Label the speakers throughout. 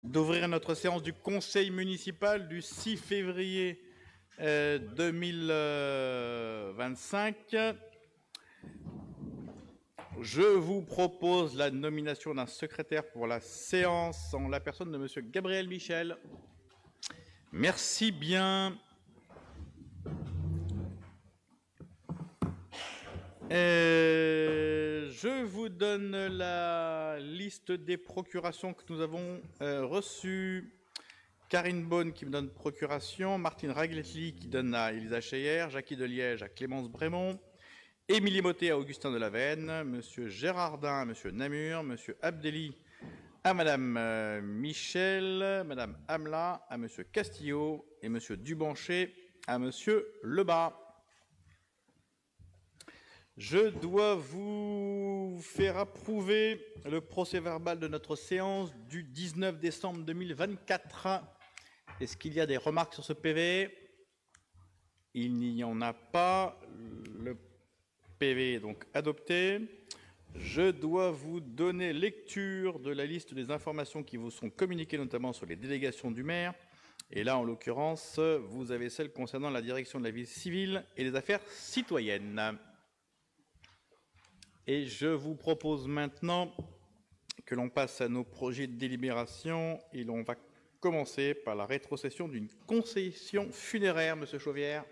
Speaker 1: d'ouvrir notre séance du conseil municipal du 6 février 2025. Je vous propose la nomination d'un secrétaire pour la séance en la personne de Monsieur Gabriel Michel. Merci bien. Je vous donne la liste des procurations que nous avons reçues. Karine Beaune qui me donne procuration, Martine Ragletti qui donne à Elisa Cheyer, Jackie de Liège à Clémence Brémond, Émilie Mottet à Augustin de Lavenne, Monsieur Gérardin à Monsieur Namur, Monsieur Abdelli à Madame Michel, Madame Amla à Monsieur Castillo et Monsieur Dubanché à Monsieur Lebas. Je dois vous faire approuver le procès-verbal de notre séance du 19 décembre 2024. Est-ce qu'il y a des remarques sur ce PV? Il n'y en a pas. Le PV est donc adopté. Je dois vous donner lecture de la liste des informations qui vous sont communiquées, notamment sur les délégations du maire. Et là, en l'occurrence, vous avez celle concernant la direction de la vie civile et les affaires citoyennes. Et je vous propose maintenant que l'on passe à nos projets de délibération. Et l'on va commencer par la rétrocession d'une concession funéraire, Monsieur Chauvière.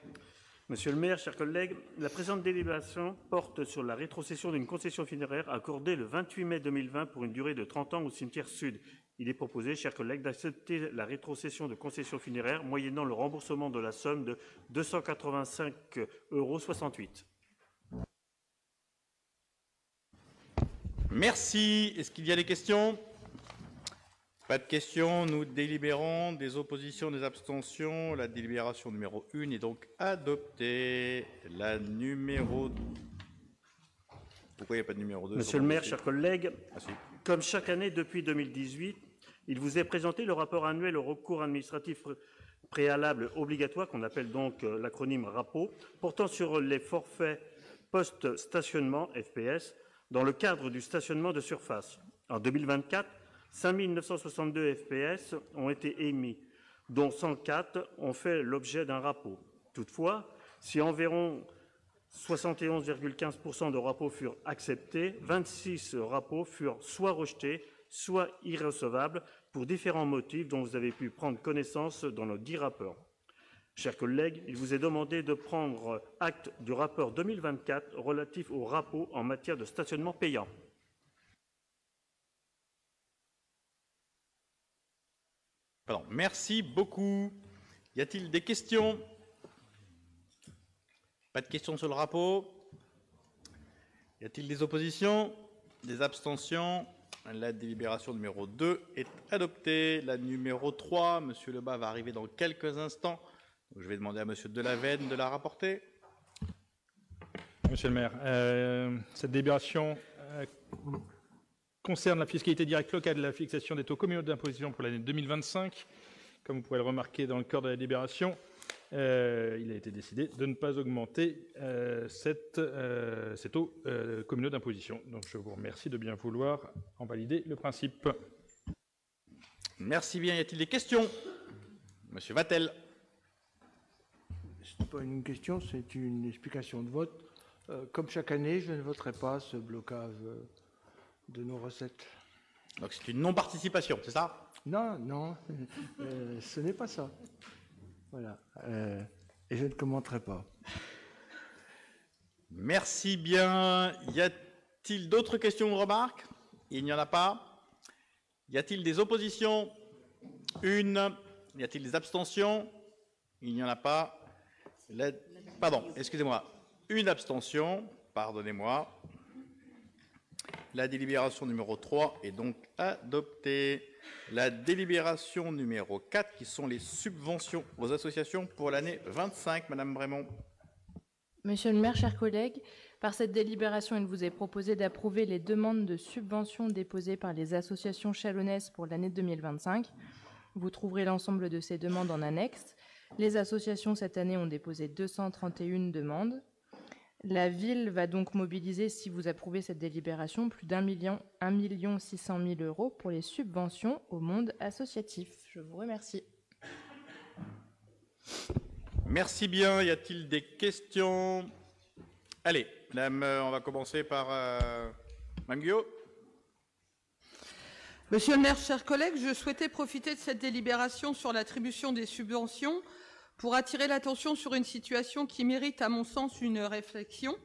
Speaker 2: Monsieur le maire, chers collègues, la présente délibération porte sur la rétrocession d'une concession funéraire accordée le 28 mai 2020 pour une durée de 30 ans au cimetière sud. Il est proposé, chers collègues, d'accepter la rétrocession de concession funéraire moyennant le remboursement de la somme de 285,68 €.
Speaker 1: Merci. Est-ce qu'il y a des questions? Pas de questions. Nous délibérons. Des oppositions, des abstentions. La délibération numéro 1 est donc adoptée. La numéro... Pourquoi il n'y a pas de numéro 2?
Speaker 2: Monsieur le maire, chers collègues,
Speaker 1: si.
Speaker 2: Comme chaque année depuis 2018, il vous est présenté le rapport annuel au recours administratif préalable obligatoire, qu'on appelle donc l'acronyme RAPO, portant sur les forfaits post-stationnement, FPS, dans le cadre du stationnement de surface. En 2024, 5 962 FPS ont été émis, dont 104 ont fait l'objet d'un RAPO. Toutefois, si environ 71,15% de RAPO furent acceptés, 26 RAPO furent soit rejetés, soit irrecevables pour différents motifs dont vous avez pu prendre connaissance dans nos 10 rapports. Chers collègues, il vous est demandé de prendre acte du rapport 2024 relatif au RAPO en matière de stationnement payant.
Speaker 1: Pardon. Merci beaucoup. Y a-t-il des questions? Pas de questions sur le RAPO. Y a-t-il des oppositions? Des abstentions? La délibération numéro 2 est adoptée. La numéro 3, Monsieur Lebas va arriver dans quelques instants. Donc, je vais demander à Monsieur Delavenne de la rapporter.
Speaker 3: Monsieur le maire, cette délibération concerne la fiscalité directe locale et la fixation des taux communaux d'imposition pour l'année 2025. Comme vous pouvez le remarquer dans le cadre de la délibération, il a été décidé de ne pas augmenter ces taux communaux d'imposition. Donc je vous remercie de bien vouloir en valider le principe.
Speaker 1: Merci bien. Y a-t-il des questions? Monsieur Vattel.
Speaker 4: Ce n'est pas une question, c'est une explication de vote. Comme chaque année, je ne voterai pas ce blocage de nos recettes.
Speaker 1: Donc c'est une non-participation, c'est ça?
Speaker 4: Non, non, ce n'est pas ça. Voilà. Et je ne commenterai pas.
Speaker 1: Merci bien. Y a-t-il d'autres questions ou remarques? Il n'y en a pas. Y a-t-il des oppositions? Une. Y a-t-il des abstentions? Il n'y en a pas. Pardon, excusez-moi. Une abstention. Pardonnez-moi. La délibération numéro 3 est donc adoptée. La délibération numéro 4, qui sont les subventions aux associations pour l'année 25, Madame Brémond.
Speaker 5: Monsieur le maire, chers collègues, par cette délibération, il vous est proposé d'approuver les demandes de subventions déposées par les associations chalonnaises pour l'année 2025. Vous trouverez l'ensemble de ces demandes en annexe. Les associations, cette année, ont déposé 231 demandes. La ville va donc mobiliser, si vous approuvez cette délibération, plus d'1 600 000 € pour les subventions au monde associatif. Je vous remercie.
Speaker 1: Merci bien. Y a-t-il des questions? Allez, madame, on va commencer par Mme Guyot.
Speaker 6: Monsieur le maire, chers collègues, je souhaitais profiter de cette délibération sur l'attribution des subventions pour attirer l'attention sur une situation qui mérite, à mon sens, une réflexion.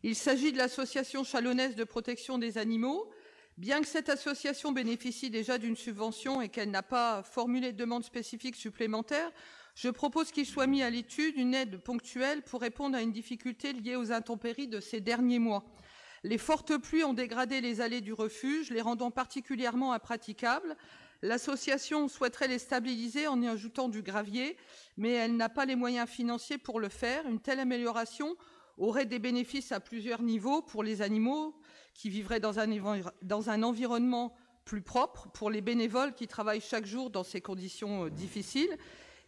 Speaker 6: Il s'agit de l'association chalonnaise de protection des animaux. Bien que cette association bénéficie déjà d'une subvention et qu'elle n'a pas formulé de demande spécifique supplémentaire, je propose qu'il soit mis à l'étude une aide ponctuelle pour répondre à une difficulté liée aux intempéries de ces derniers mois. Les fortes pluies ont dégradé les allées du refuge, les rendant particulièrement impraticables. L'association souhaiterait les stabiliser en y ajoutant du gravier, mais elle n'a pas les moyens financiers pour le faire. Une telle amélioration aurait des bénéfices à plusieurs niveaux pour les animaux qui vivraient dans un environnement plus propre, pour les bénévoles qui travaillent chaque jour dans ces conditions difficiles,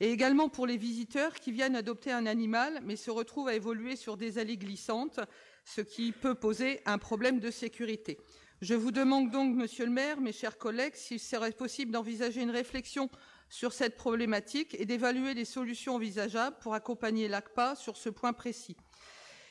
Speaker 6: et également pour les visiteurs qui viennent adopter un animal mais se retrouvent à évoluer sur des allées glissantes, ce qui peut poser un problème de sécurité. Je vous demande donc, monsieur le maire, mes chers collègues, s'il serait possible d'envisager une réflexion sur cette problématique et d'évaluer les solutions envisageables pour accompagner l'ACPA sur ce point précis.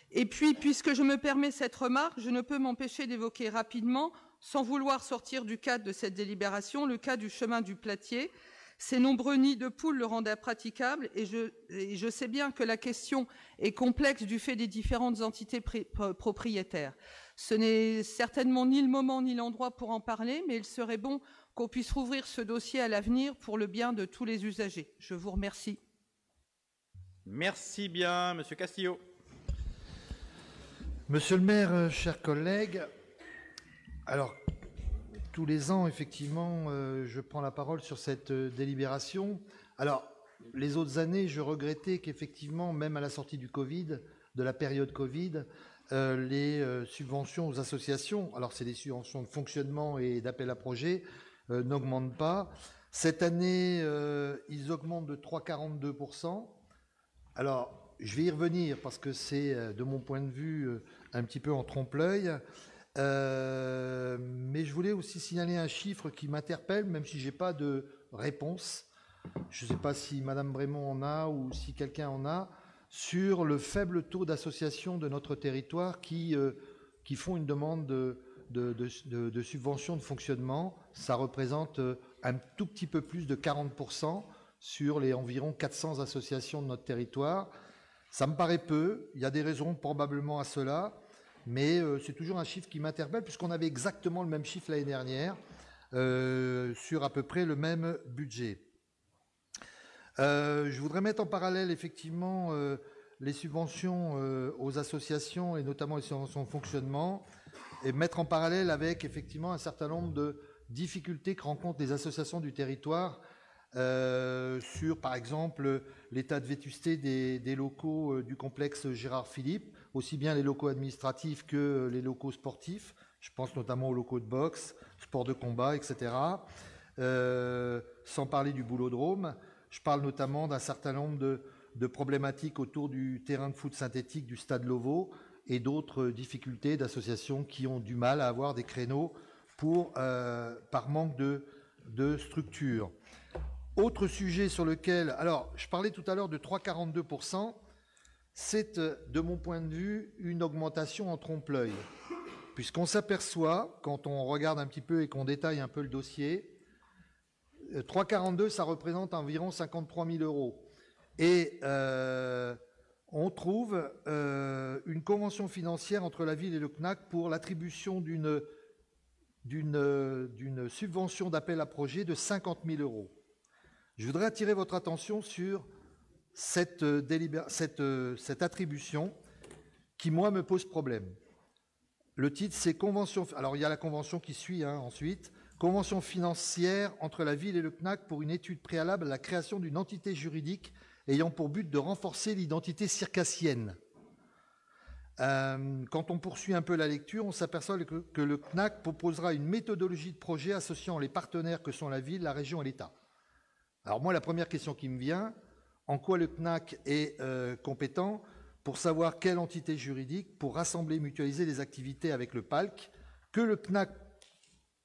Speaker 6: Et puis, puisque je me permets cette remarque, je ne peux m'empêcher d'évoquer rapidement, sans vouloir sortir du cadre de cette délibération, le cas du chemin du Platier. Ces nombreux nids de poules le rendent impraticable et je sais bien que la question est complexe du fait des différentes entités propriétaires. Ce n'est certainement ni le moment ni l'endroit pour en parler, mais il serait bon qu'on puisse rouvrir ce dossier à l'avenir pour le bien de tous les usagers. Je vous remercie.
Speaker 1: Merci bien. Monsieur Castillo.
Speaker 7: Monsieur le maire, chers collègues, alors, tous les ans, effectivement, je prends la parole sur cette délibération. Alors, les autres années, je regrettais qu'effectivement, même à la sortie du Covid, de la période Covid, les subventions aux associations, alors c'est des subventions de fonctionnement et d'appel à projet, n'augmentent pas. Cette année, ils augmentent de 3,42%. Alors, je vais y revenir parce que c'est, de mon point de vue, un petit peu en trompe-l'œil. Mais je voulais aussi signaler un chiffre qui m'interpelle, même si je n'ai pas de réponse. Je ne sais pas si Madame Brémond en a ou si quelqu'un en a, sur le faible taux d'associations de notre territoire qui font une demande de subvention de fonctionnement. Ça représente un tout petit peu plus de 40% sur les environ 400 associations de notre territoire. Ça me paraît peu, il y a des raisons probablement à cela, mais c'est toujours un chiffre qui m'interpelle puisqu'on avait exactement le même chiffre l'année dernière sur à peu près le même budget. Je voudrais mettre en parallèle effectivement les subventions aux associations et notamment les subventions de fonctionnement et mettre en parallèle avec effectivement un certain nombre de difficultés que rencontrent les associations du territoire sur par exemple l'état de vétusté des locaux du complexe Gérard Philippe, aussi bien les locaux administratifs que les locaux sportifs. Je pense notamment aux locaux de boxe, sport de combat, etc. Sans parler du boulodrome. Je parle notamment d'un certain nombre de problématiques autour du terrain de foot synthétique du stade Lovo et d'autres difficultés d'associations qui ont du mal à avoir des créneaux par manque de structure. Autre sujet sur lequel... Alors, je parlais tout à l'heure de 3,42%. C'est, de mon point de vue, une augmentation en trompe-l'œil. Puisqu'on s'aperçoit, quand on regarde un petit peu et qu'on détaille un peu le dossier, 3,42, ça représente environ 53 000 euros. Et on trouve une convention financière entre la ville et le CNAC pour l'attribution d'une subvention d'appel à projet de 50 000 euros. Je voudrais attirer votre attention sur cette attribution qui, moi, me pose problème. Le titre, c'est convention... Alors, il y a la convention qui suit ensuite. Convention financière entre la ville et le CNAC pour une étude préalable à la création d'une entité juridique ayant pour but de renforcer l'identité circassienne. Quand on poursuit un peu la lecture, on s'aperçoit que le CNAC proposera une méthodologie de projet associant les partenaires que sont la ville, la région et l'État. Alors moi, la première question qui me vient, en quoi le CNAC est compétent pour savoir quelle entité juridique, pour rassembler et mutualiser les activités avec le PALC, que le CNAC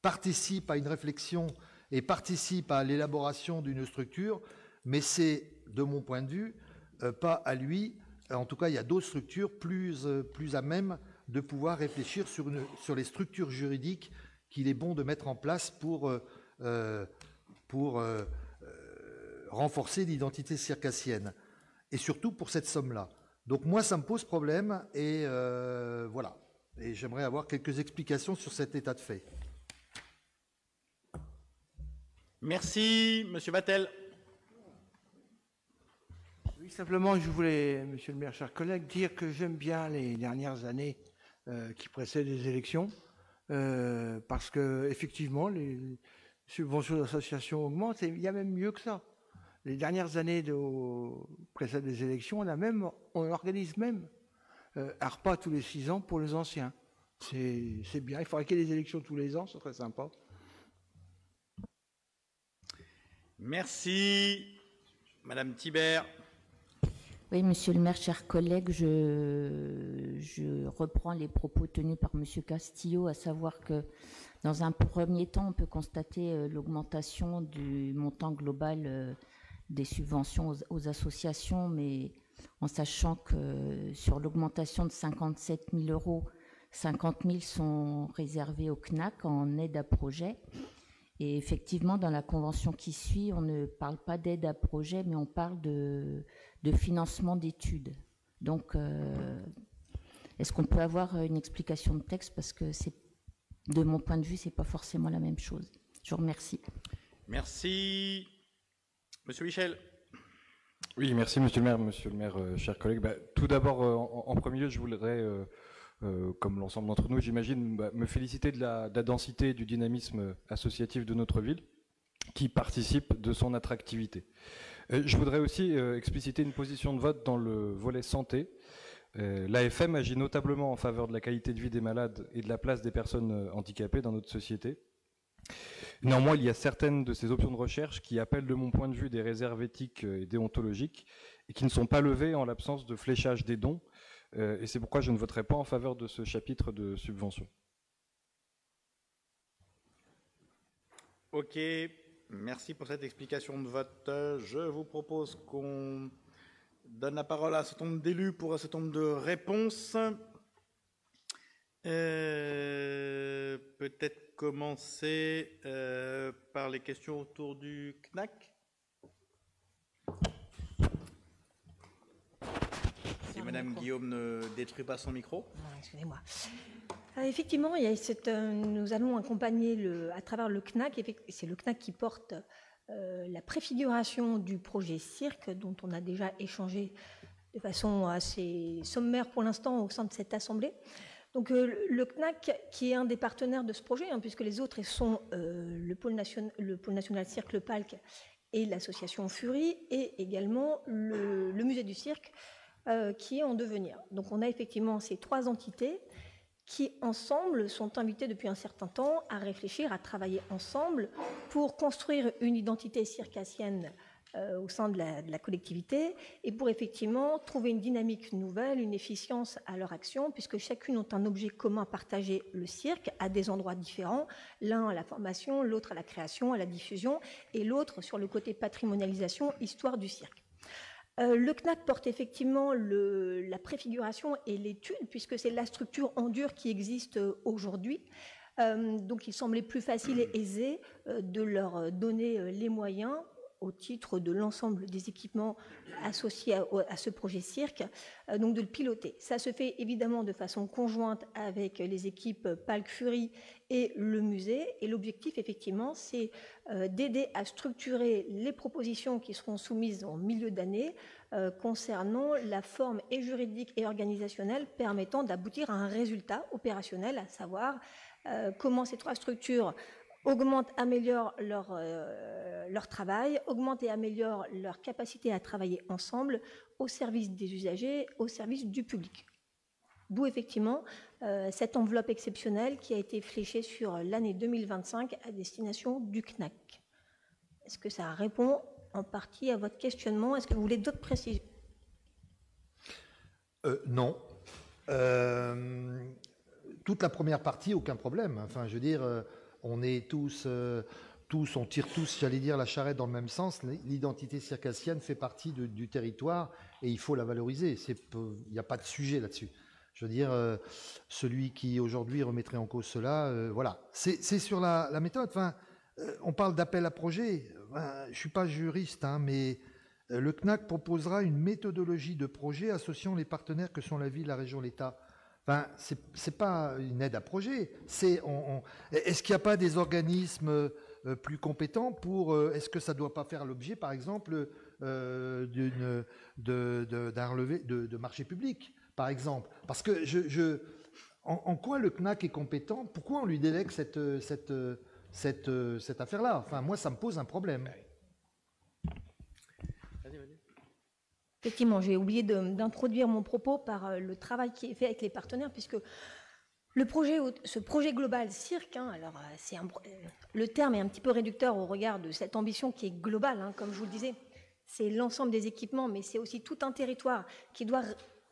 Speaker 7: participe à une réflexion et participe à l'élaboration d'une structure, mais c'est, de mon point de vue, pas à lui. En tout cas, il y a d'autres structures plus à même de pouvoir réfléchir sur les structures juridiques qu'il est bon de mettre en place pour renforcer l'identité circassienne, et surtout pour cette somme-là. Donc moi, ça me pose problème, et voilà. Et j'aimerais avoir quelques explications sur cet état de fait.
Speaker 1: Merci, Monsieur Vattel.
Speaker 4: Oui, simplement, je voulais, Monsieur le maire, chers collègues, dire que j'aime bien les dernières années qui précèdent les élections, parce que effectivement, les subventions d'associations augmentent, et il y a même mieux que ça. Les dernières années précèdent les élections, on organise même un repas tous les 6 ans pour les anciens. C'est bien. Il faudrait qu'il y ait des élections tous les ans, ce serait sympa.
Speaker 1: Merci. Madame Thibert.
Speaker 8: Oui, monsieur le maire, chers collègues, je reprends les propos tenus par monsieur Castillo, à savoir que dans un premier temps, on peut constater l'augmentation du montant global des subventions aux associations, mais en sachant que sur l'augmentation de 57 000 €, 50 000 sont réservés au CNAC en aide à projet. Et effectivement, dans la convention qui suit, on ne parle pas d'aide à projet, mais on parle de financement d'études. Donc, est-ce qu'on peut avoir une explication de texte? Parce que, de mon point de vue, ce n'est pas forcément la même chose. Je vous remercie.
Speaker 1: Merci. Monsieur Michel.
Speaker 9: Oui, merci Monsieur le maire, chers collègues. Tout d'abord, en premier lieu, je voudrais, comme l'ensemble d'entre nous, j'imagine, me féliciter de la densité et du dynamisme associatif de notre ville, qui participe de son attractivité. Je voudrais aussi expliciter une position de vote dans le volet santé. L'AFM agit notablement en faveur de la qualité de vie des malades et de la place des personnes handicapées dans notre société. Néanmoins, il y a certaines de ces options de recherche qui appellent, de mon point de vue, des réserves éthiques et déontologiques et qui ne sont pas levées en l'absence de fléchage des dons. Et c'est pourquoi je ne voterai pas en faveur de ce chapitre de subvention.
Speaker 1: Ok, merci pour cette explication de vote. Je vous propose qu'on donne la parole à un certain nombre d'élus pour un certain nombre de réponses. Peut-être commencer par les questions autour du CNAC. Si Madame Guillaume ne détruit pas son micro.
Speaker 10: Excusez-moi. Effectivement, nous allons accompagner à travers le CNAC, c'est le CNAC qui porte la préfiguration du projet cirque, dont on a déjà échangé de façon assez sommaire pour l'instant au sein de cette assemblée. Donc le CNAC, qui est un des partenaires de ce projet, puisque les autres sont le pôle national cirque, le PALC, et l'association Fury, et également le musée du cirque, qui est en devenir. Donc on a effectivement ces 3 entités qui, ensemble, sont invitées depuis un certain temps à réfléchir, à travailler ensemble pour construire une identité circassienne au sein de la collectivité et pour effectivement trouver une dynamique nouvelle, une efficience à leur action, puisque chacune ont un objet commun partagé, le cirque, à des endroits différents, l'un à la formation, l'autre à la création, à la diffusion, et l'autre sur le côté patrimonialisation, histoire du cirque. Le CNAC porte effectivement la préfiguration et l'étude, puisque c'est la structure en dur qui existe aujourd'hui. Donc il semblait plus facile et aisé de leur donner les moyens au titre de l'ensemble des équipements associés à ce projet cirque, donc de le piloter. Ça se fait évidemment de façon conjointe avec les équipes PALC Fury et le musée, et l'objectif effectivement c'est d'aider à structurer les propositions qui seront soumises en milieu d'année concernant la forme et juridique et organisationnelle permettant d'aboutir à un résultat opérationnel, à savoir comment ces 3 structures augmentent, améliorent leur travail, augmentent et améliorent leur capacité à travailler ensemble au service des usagers, au service du public. D'où effectivement cette enveloppe exceptionnelle qui a été fléchée sur l'année 2025 à destination du CNAC. Est-ce que ça répond en partie à votre questionnement? Est-ce que vous voulez d'autres précisions?
Speaker 7: Non. Toute la première partie, aucun problème. Enfin, je veux dire, on est tous, on tire tous, j'allais dire, la charrette dans le même sens. L'identité circassienne fait partie du territoire et il faut la valoriser. Il n'y a pas de sujet là-dessus. Je veux dire, celui qui aujourd'hui remettrait en cause cela, voilà. C'est sur la méthode. Enfin, on parle d'appel à projet. Je ne suis pas juriste, hein, mais le CNAC proposera une méthodologie de projet associant les partenaires que sont la ville, la région, l'État. Enfin, c'est pas une aide à projet. Est-ce qu'il n'y a pas des organismes plus compétents pour... Est-ce que ça ne doit pas faire l'objet, par exemple, d'un relevé de marché public, par exemple? Parce que en quoi le CNAC est compétent? Pourquoi on lui délègue cette affaire-là? Enfin, moi, ça me pose un problème.
Speaker 10: Effectivement, j'ai oublié d'introduire mon propos par le travail qui est fait avec les partenaires, puisque ce projet global cirque, hein, alors le terme est un petit peu réducteur au regard de cette ambition qui est globale, hein, comme je vous le disais. C'est l'ensemble des équipements, mais c'est aussi tout un territoire qui doit...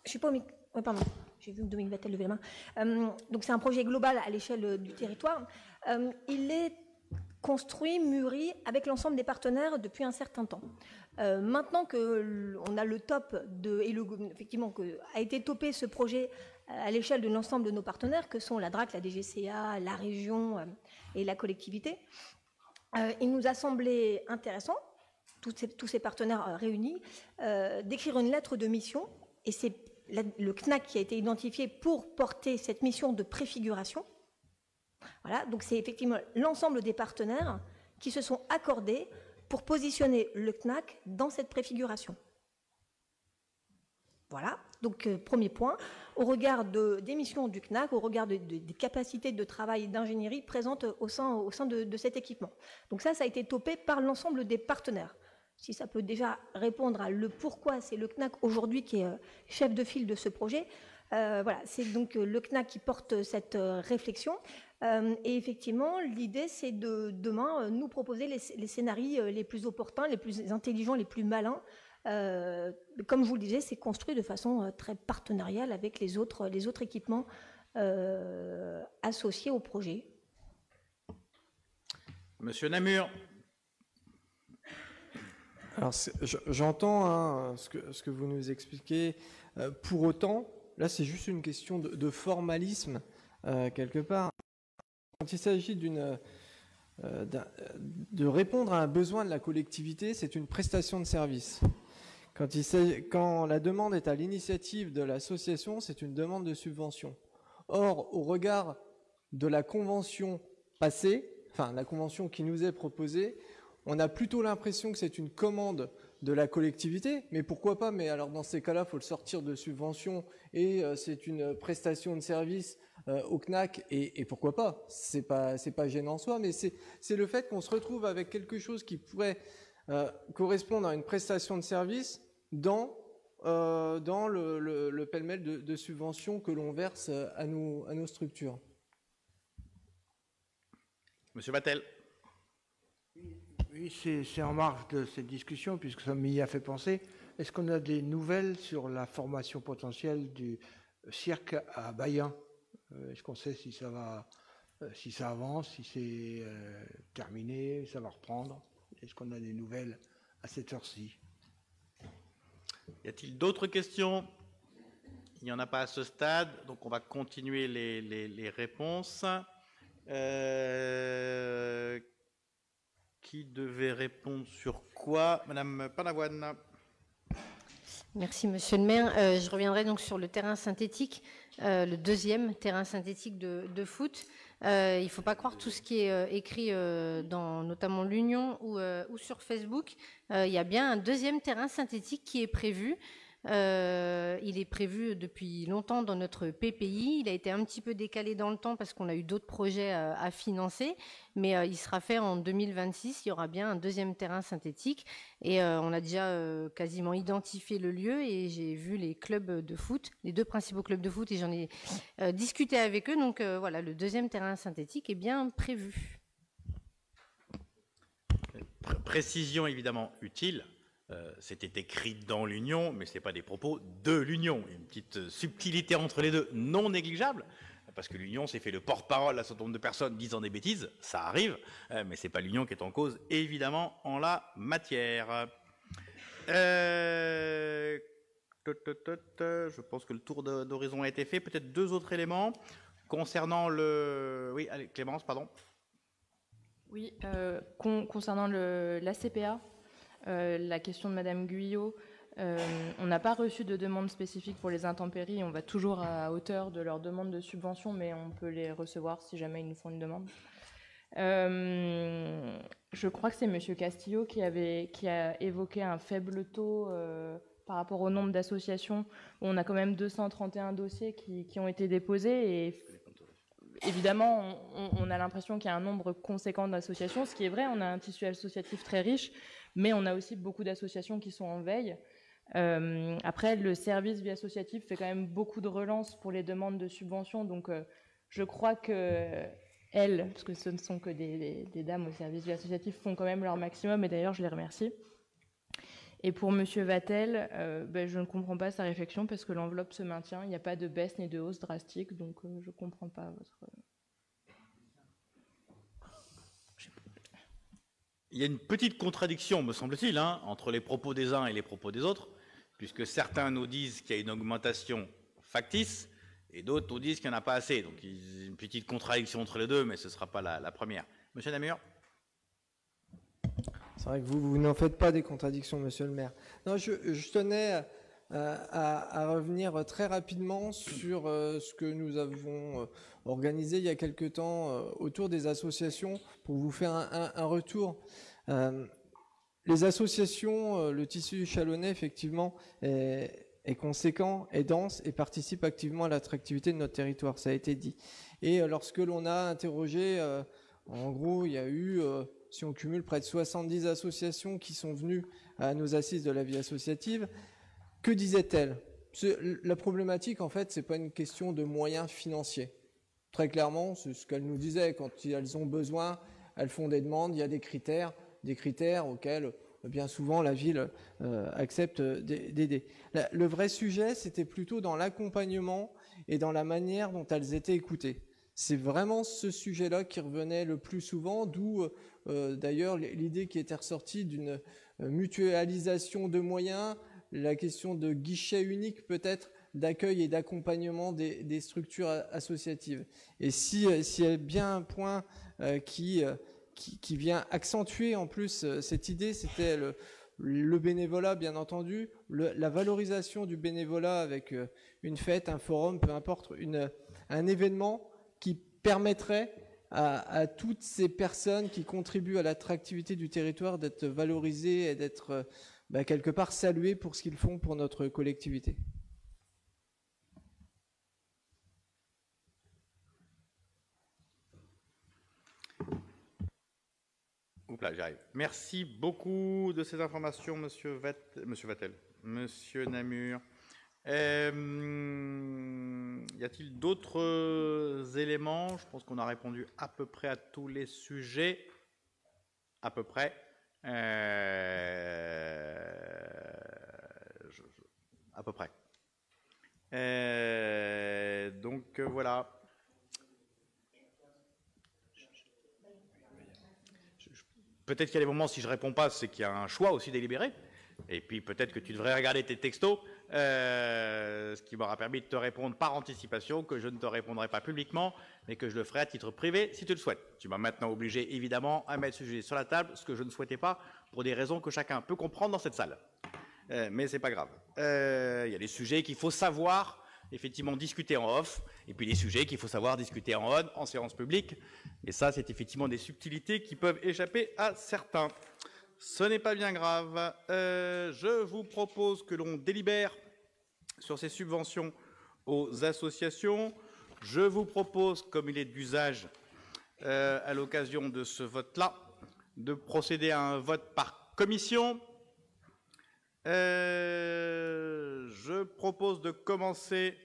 Speaker 10: Je suis pas... Oui, pardon, j'ai vu Dominique Vattel lever la main. Donc c'est un projet global à l'échelle du territoire. Il est construit, mûri avec l'ensemble des partenaires depuis un certain temps. Maintenant qu'on a le top effectivement a été topé ce projet à l'échelle de l'ensemble de nos partenaires, que sont la DRAC, la DGCA, la région et la collectivité, il nous a semblé intéressant, tous ces partenaires réunis, d'écrire une lettre de mission, et c'est le CNAC qui a été identifié pour porter cette mission de préfiguration. Voilà, donc c'est effectivement l'ensemble des partenaires qui se sont accordés pour positionner le CNAC dans cette préfiguration. Voilà, donc premier point, au regard des missions du CNAC, au regard des capacités de travail et d'ingénierie présentes au sein de cet équipement. Donc ça a été topé par l'ensemble des partenaires. Si ça peut déjà répondre à le pourquoi c'est le CNAC aujourd'hui qui est chef de file de ce projet, voilà, c'est donc le CNAC qui porte cette réflexion. Et effectivement, l'idée, c'est de demain nous proposer les scénarios les plus opportuns, les plus intelligents, les plus malins. Comme je vous le disais, c'est construit de façon très partenariale avec les autres équipements associés au projet.
Speaker 1: Monsieur Namur.
Speaker 11: Alors, j'entends hein, ce que vous nous expliquez. Pour autant, là, c'est juste une question de formalisme, quelque part. Quand il s'agit de répondre à un besoin de la collectivité, c'est une prestation de service. Quand la demande est à l'initiative de l'association, c'est une demande de subvention. Or, au regard de la convention passée, enfin la convention qui nous est proposée, on a plutôt l'impression que c'est une commande de la collectivité, mais pourquoi pas? Mais alors dans ces cas-là, il faut le sortir de subvention et c'est une prestation de service au CNAC et pourquoi pas? C'est pas gênant en soi, mais c'est le fait qu'on se retrouve avec quelque chose qui pourrait correspondre à une prestation de service dans le pêle-mêle de subventions que l'on verse à nos structures.
Speaker 1: Monsieur Vattel.
Speaker 4: Oui, c'est en marge de cette discussion, puisque ça m'y a fait penser. Est-ce qu'on a des nouvelles sur la formation potentielle du cirque à Bayen? Est-ce qu'on sait si ça avance, si c'est terminé, ça va reprendre? Est-ce qu'on a des nouvelles à cette heure-ci?
Speaker 1: Y a-t-il d'autres questions? Il n'y en a pas à ce stade, donc on va continuer les réponses. Qui devait répondre sur quoi? Madame Panavoine.
Speaker 12: Merci, monsieur le maire. Je reviendrai donc sur le terrain synthétique, le deuxième terrain synthétique de foot. Il ne faut pas croire tout ce qui est écrit dans notamment l'Union ou sur Facebook. Il y a bien un deuxième terrain synthétique qui est prévu. Il est prévu depuis longtemps dans notre PPI. Il a été un petit peu décalé dans le temps parce qu'on a eu d'autres projets à financer, mais il sera fait en 2026. Il y aura bien un deuxième terrain synthétique et on a déjà quasiment identifié le lieu et j'ai vu les clubs de foot, les deux principaux clubs de foot, et j'en ai discuté avec eux. Donc voilà, le deuxième terrain synthétique est bien prévu.
Speaker 1: Précision évidemment utile. C'était écrit dans l'Union, mais ce n'est pas des propos de l'Union. Une petite subtilité entre les deux, non négligeable, parce que l'Union s'est fait le porte-parole à un certain nombre de personnes disant des bêtises, ça arrive, mais ce n'est pas l'Union qui est en cause, évidemment, en la matière. Je pense que le tour d'horizon a été fait. Peut-être deux autres éléments concernant le... Oui, allez, Clémence, pardon.
Speaker 5: Oui, concernant la CPA, la question de Madame Guyot, on n'a pas reçu de demande spécifique pour les intempéries. On va toujours à hauteur de leur demande de subvention, mais on peut les recevoir si jamais ils nous font une demande. Je crois que c'est Monsieur Castillo qui a évoqué un faible taux par rapport au nombre d'associations. On a quand même 231 dossiers qui ont été déposés et évidemment, on a l'impression qu'il y a un nombre conséquent d'associations, ce qui est vrai. On a un tissu associatif très riche, mais on a aussi beaucoup d'associations qui sont en veille. Après, le service vie associative fait quand même beaucoup de relances pour les demandes de subventions, donc je crois que elles, parce que ce ne sont que des dames au service vie associatif, font quand même leur maximum, et d'ailleurs je les remercie. Et pour Monsieur Vattel, je ne comprends pas sa réflexion parce que l'enveloppe se maintient, il n'y a pas de baisse ni de hausse drastique, donc je ne comprends pas votre...
Speaker 1: Il y a une petite contradiction, me semble-t-il, entre les propos des uns et les propos des autres, puisque certains nous disent qu'il y a une augmentation factice et d'autres nous disent qu'il n'y en a pas assez. Donc il y a une petite contradiction entre les deux, mais ce ne sera pas la première. Monsieur Namur.
Speaker 11: C'est vrai que vous n'en faites pas des contradictions, monsieur le maire. Non, je tenais à revenir très rapidement sur ce que nous avons organisé il y a quelque temps autour des associations pour vous faire un retour. Les associations, le tissu chalonnais, effectivement, est conséquent, est dense et participe activement à l'attractivité de notre territoire, ça a été dit. Et lorsque l'on a interrogé, en gros, il y a eu... si on cumule près de 70 associations qui sont venues à nos assises de la vie associative, que disaient-elles? La problématique, en fait, c'est pas une question de moyens financiers. Très clairement, c'est ce qu'elles nous disaient. Quand elles ont besoin, elles font des demandes, il y a des critères auxquels, bien souvent, la ville accepte d'aider. Le vrai sujet, c'était plutôt dans l'accompagnement et dans la manière dont elles étaient écoutées. C'est vraiment ce sujet-là qui revenait le plus souvent, d'où d'ailleurs l'idée qui était ressortie d'une mutualisation de moyens, la question de guichet unique peut-être d'accueil et d'accompagnement des structures associatives. Et s'il y a bien un point qui vient accentuer en plus cette idée, c'était le bénévolat, bien entendu, la valorisation du bénévolat avec une fête, un forum, peu importe, un événement qui permettrait à toutes ces personnes qui contribuent à l'attractivité du territoire d'être valorisées et d'être quelque part saluées pour ce qu'ils font pour notre collectivité.
Speaker 1: Oups là, j'arrive. Merci beaucoup de ces informations, Monsieur Vattel. Monsieur Namur. Y a-t-il d'autres éléments? Je pense qu'on a répondu à peu près à tous les sujets. À peu près. À peu près. Donc voilà. Peut-être qu'il y a des moments, si je ne réponds pas, c'est qu'il y a un choix aussi délibéré. Et puis peut-être que tu devrais regarder tes textos, ce qui m'aura permis de te répondre par anticipation, que je ne te répondrai pas publiquement, mais que je le ferai à titre privé si tu le souhaites. Tu m'as maintenant obligé évidemment à mettre ce sujet sur la table, ce que je ne souhaitais pas, pour des raisons que chacun peut comprendre dans cette salle. Mais c'est pas grave. Il y a des sujets qu'il faut savoir effectivement discuter en off, et puis des sujets qu'il faut savoir discuter en on, en séance publique. Et ça, c'est effectivement des subtilités qui peuvent échapper à certains. Ce n'est pas bien grave. Je vous propose que l'on délibère sur ces subventions aux associations. Je vous propose, comme il est d'usage à l'occasion de ce vote-là, de procéder à un vote par commission. Je propose de commencer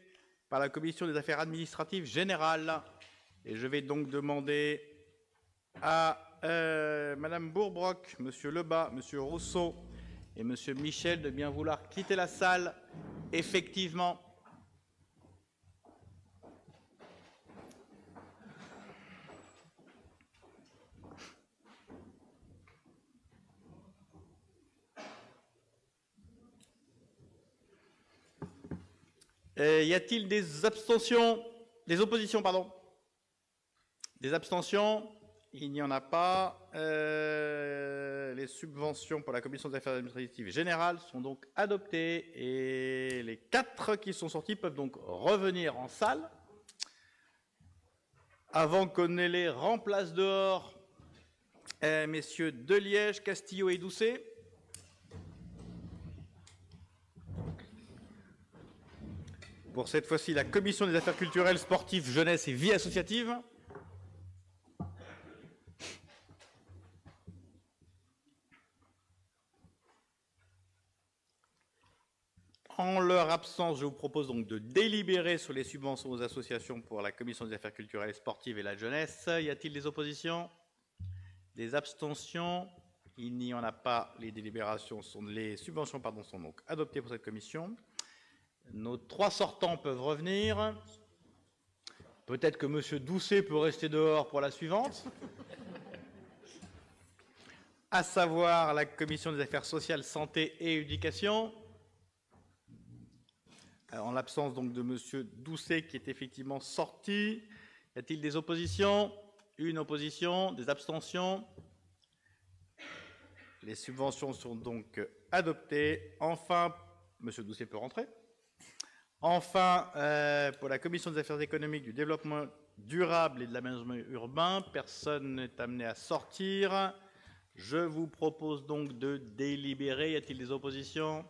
Speaker 1: par la commission des affaires administratives générales. Et je vais donc demander à Madame Bourbrock, Monsieur Lebas, Monsieur Rousseau et Monsieur Michel de bien vouloir quitter la salle. Effectivement. Y a-t-il des abstentions? Des oppositions, pardon? Des abstentions? Il n'y en a pas. Les subventions pour la Commission des affaires administratives générales sont donc adoptées et les 4 qui sont sortis peuvent donc revenir en salle. Avant qu'on ne les remplace dehors, messieurs Deliège, Castillo et Doucet. Pour cette fois-ci, la Commission des affaires culturelles, sportives, jeunesse et vie associative. En leur absence, je vous propose donc de délibérer sur les subventions aux associations pour la Commission des affaires culturelles et sportives et la jeunesse. Y a-t-il des oppositions? Des abstentions? Il n'y en a pas. Les subventions sont donc adoptées pour cette commission. Nos 3 sortants peuvent revenir. Peut-être que M. Doucet peut rester dehors pour la suivante. À savoir la Commission des affaires sociales, santé et éducation. Alors, en l'absence donc de M. Doucet qui est effectivement sorti, y a-t-il des oppositions? Une opposition, des abstentions? Les subventions sont donc adoptées. Enfin, M. Doucet peut rentrer. Enfin, pour la Commission des affaires économiques, du développement durable et de l'aménagement urbain, personne n'est amené à sortir. Je vous propose donc de délibérer. Y a-t-il des oppositions?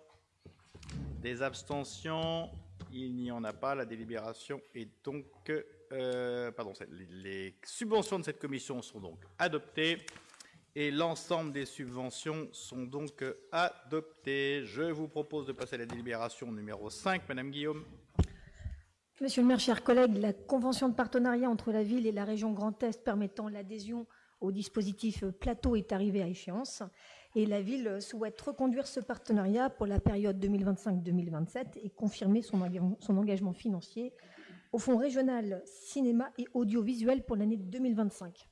Speaker 1: Des abstentions? Il n'y en a pas. La délibération est donc... les subventions de cette commission sont donc adoptées et l'ensemble des subventions sont donc adoptées. Je vous propose de passer à la délibération numéro 5. Madame Guillaume.
Speaker 10: Monsieur le maire, chers collègues, la convention de partenariat entre la ville et la région Grand Est permettant l'adhésion au dispositif Plateau est arrivée à échéance et la ville souhaite reconduire ce partenariat pour la période 2025-2027 et confirmer son engagement financier au Fonds régional cinéma et audiovisuel pour l'année 2025.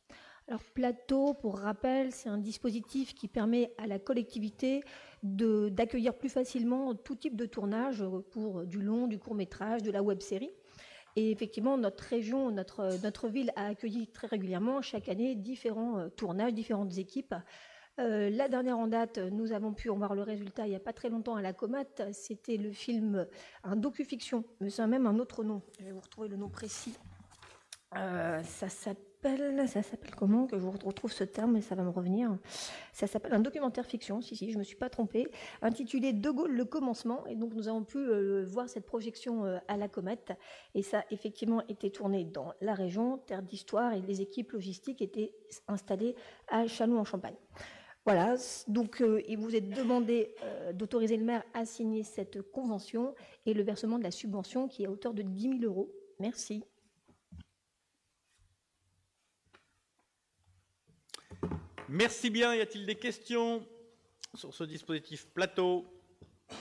Speaker 10: Alors Plateau, pour rappel, c'est un dispositif qui permet à la collectivité d'accueillir plus facilement tout type de tournage pour du long, du court-métrage, de la web-série. Et effectivement, notre région, notre ville a accueilli très régulièrement, chaque année, différents tournages, différentes équipes. La dernière en date, nous avons pu en voir le résultat il n'y a pas très longtemps à la Comat. C'était le film, un docu-fiction, mais c'est même un autre nom. Je vais vous retrouver le nom précis. Ça s'appelle comment? Que je vous retrouve ce terme, mais ça va me revenir. Ça s'appelle un documentaire fiction, si, je ne me suis pas trompée, intitulé De Gaulle, le commencement. Et donc, nous avons pu voir cette projection à la Comète. Et ça a effectivement été tourné dans la région, terre d'histoire, et les équipes logistiques étaient installées à Châlons-en-Champagne. Voilà, donc il vous est demandé d'autoriser le maire à signer cette convention et le versement de la subvention qui est à hauteur de 10 000 €. Merci.
Speaker 1: Merci bien. Y a-t-il des questions sur ce dispositif Plateau?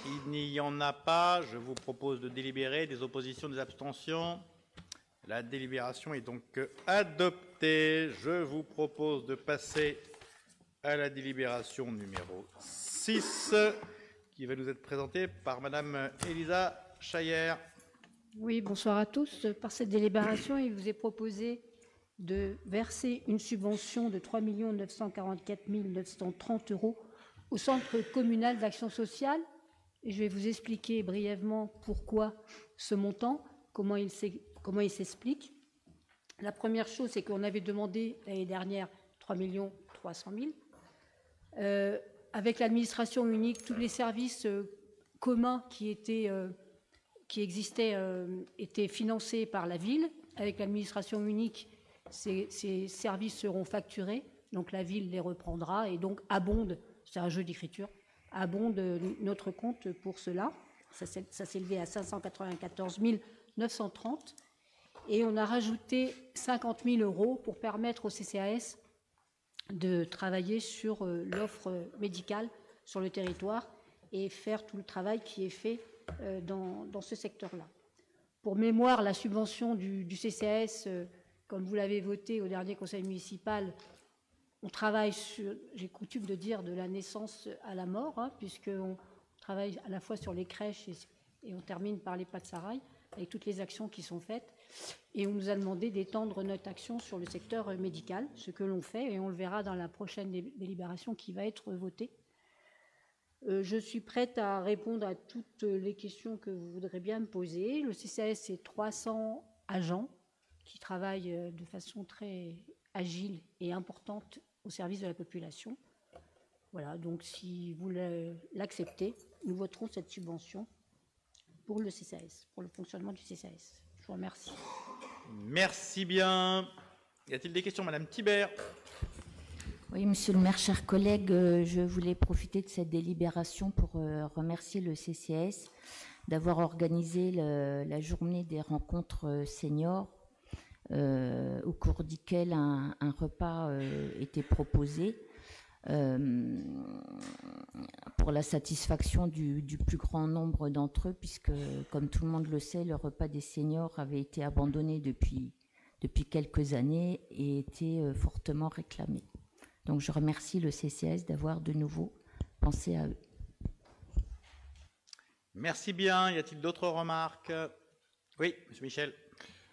Speaker 1: Il n'y en a pas. Je vous propose de délibérer. Des oppositions, des abstentions? La délibération est donc adoptée. Je vous propose de passer à la délibération numéro 6 qui va nous être présentée par Madame Elisa Chayer.
Speaker 13: Oui, bonsoir à tous. Par cette délibération, il vous est proposé de verser une subvention de 3 944 930 € au Centre communal d'action sociale. Et je vais vous expliquer brièvement pourquoi ce montant, comment il s'explique. La première chose, c'est qu'on avait demandé l'année dernière 3 300 000. Avec l'administration unique, tous les services communs qui existaient étaient financés par la ville. Avec l'administration unique, ces services seront facturés, donc la ville les reprendra et donc abonde, c'est un jeu d'écriture, abonde notre compte pour cela. Ça s'élevait à 594 930 et on a rajouté 50 000 € pour permettre au CCAS de travailler sur l'offre médicale sur le territoire et faire tout le travail qui est fait dans ce secteur-là. Pour mémoire, la subvention du CCAS, comme vous l'avez voté au dernier conseil municipal, on travaille sur, j'ai coutume de dire, de la naissance à la mort, hein, puisqu'on travaille à la fois sur les crèches et on termine par les Patsaraï, avec toutes les actions qui sont faites. Et on nous a demandé d'étendre notre action sur le secteur médical, ce que l'on fait, et on le verra dans la prochaine délibération qui va être votée. Je suis prête à répondre à toutes les questions que vous voudrez bien me poser. Le CCAS, c'est 300 agents qui travaillent de façon très agile et importante au service de la population. Voilà, donc si vous l'acceptez, nous voterons cette subvention pour le CCAS, pour le fonctionnement du CCAS. Je vous remercie.
Speaker 1: Merci bien. Y a-t-il des questions, Madame Thibert?
Speaker 8: Oui, monsieur le maire, chers collègues, je voulais profiter de cette délibération pour remercier le CCAS d'avoir organisé la journée des rencontres seniors, au cours duquel un repas était proposé pour la satisfaction du plus grand nombre d'entre eux, puisque, comme tout le monde le sait, le repas des seniors avait été abandonné depuis quelques années et était fortement réclamé. Donc je remercie le CCAS d'avoir de nouveau pensé à eux.
Speaker 1: Merci bien. Y a-t-il d'autres remarques? Oui, monsieur Michel.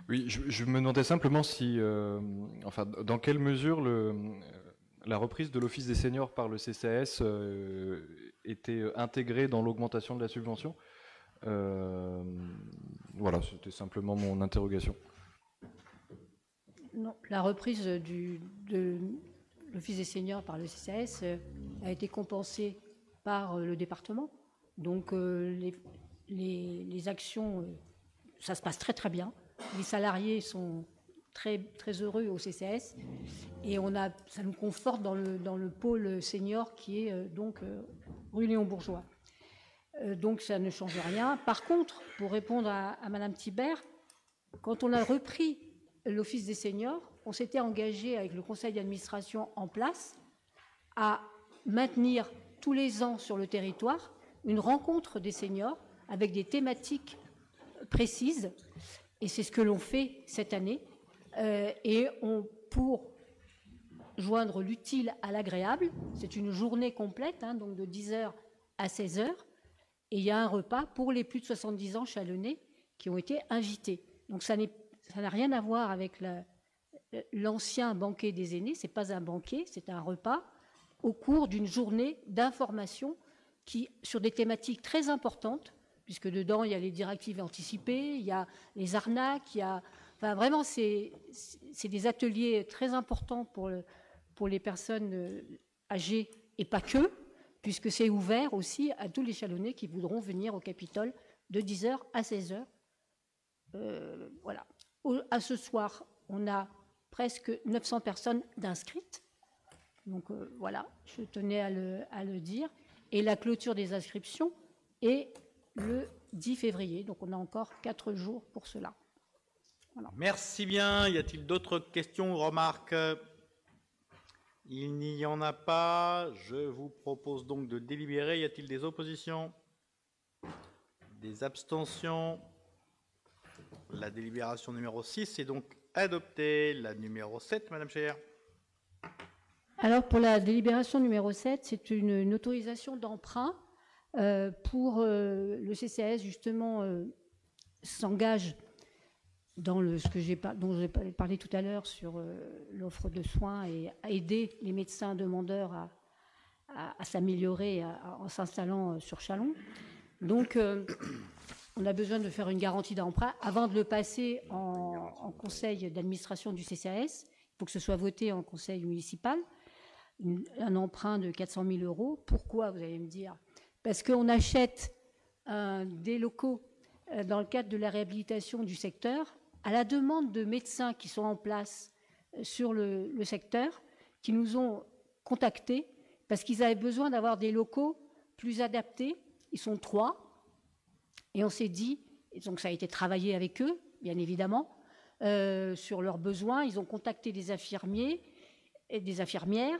Speaker 9: Oui, je me demandais simplement si, enfin, dans quelle mesure la reprise de l'Office des seniors par le CCAS était intégrée dans l'augmentation de la subvention. Voilà, c'était simplement mon interrogation.
Speaker 13: Non, la reprise de l'Office des seniors par le CCAS a été compensée par le département. Donc les actions, ça se passe très très bien. Les salariés sont très, très heureux au CCAS et ça nous conforte dans le pôle senior qui est donc rue Léon-Bourgeois. Donc ça ne change rien. Par contre, pour répondre à Madame Thibert, quand on a repris l'Office des seniors, on s'était engagé avec le conseil d'administration en place à maintenir tous les ans sur le territoire une rencontre des seniors avec des thématiques précises. Et c'est ce que l'on fait cette année. Pour joindre l'utile à l'agréable, c'est une journée complète, hein, donc de 10h à 16h. Et il y a un repas pour les plus de 70 ans chalonnais qui ont été invités. Donc ça n'a rien à voir avec l'ancien banquet des aînés. Ce n'est pas un banquet, c'est un repas au cours d'une journée d'information sur des thématiques très importantes, puisque dedans, il y a les directives anticipées, il y a les arnaques, enfin, vraiment, c'est des ateliers très importants pour les personnes âgées, et pas que, puisque c'est ouvert aussi à tous les Chalonnais qui voudront venir au Capitole de 10h à 16h. Voilà. À ce soir, on a presque 900 personnes d'inscrites. Donc voilà, je tenais à le dire. Et la clôture des inscriptions est le 10 février. Donc on a encore 4 jours pour cela. Voilà.
Speaker 1: Merci bien. Y a-t-il d'autres questions ou remarques? Il n'y en a pas. Je vous propose donc de délibérer. Y a-t-il des oppositions? Des abstentions? La délibération numéro 6 est donc adoptée. La numéro 7, Madame Scheer.
Speaker 13: Alors pour la délibération numéro 7, c'est une autorisation d'emprunt pour le CCAS, justement, s'engage dans dont j'ai parlé tout à l'heure sur l'offre de soins et à aider les médecins demandeurs à s'améliorer en s'installant sur Châlons. Donc, on a besoin de faire une garantie d'emprunt avant de le passer en conseil d'administration du CCAS. Il faut que ce soit voté en conseil municipal. Un emprunt de 400 000 €. Pourquoi, vous allez me dire? Parce qu'on achète des locaux dans le cadre de la réhabilitation du secteur à la demande de médecins qui sont en place sur le secteur, qui nous ont contactés parce qu'ils avaient besoin d'avoir des locaux plus adaptés. Ils sont 3. Et on s'est dit, et donc ça a été travaillé avec eux, bien évidemment, sur leurs besoins. Ils ont contacté des infirmiers et des infirmières.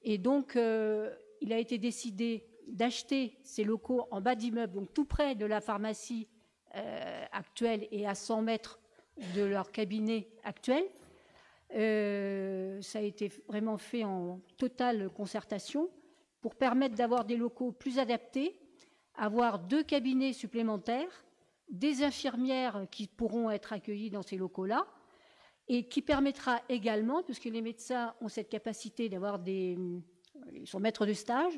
Speaker 13: Et donc, il a été décidé, d'acheter ces locaux en bas d'immeuble, donc tout près de la pharmacie actuelle et à 100 mètres de leur cabinet actuel. Ça a été vraiment fait en totale concertation pour permettre d'avoir des locaux plus adaptés, avoir 2 cabinets supplémentaires, des infirmières qui pourront être accueillies dans ces locaux-là, et qui permettra également, puisque les médecins ont cette capacité d'avoir ils sont maîtres de stage,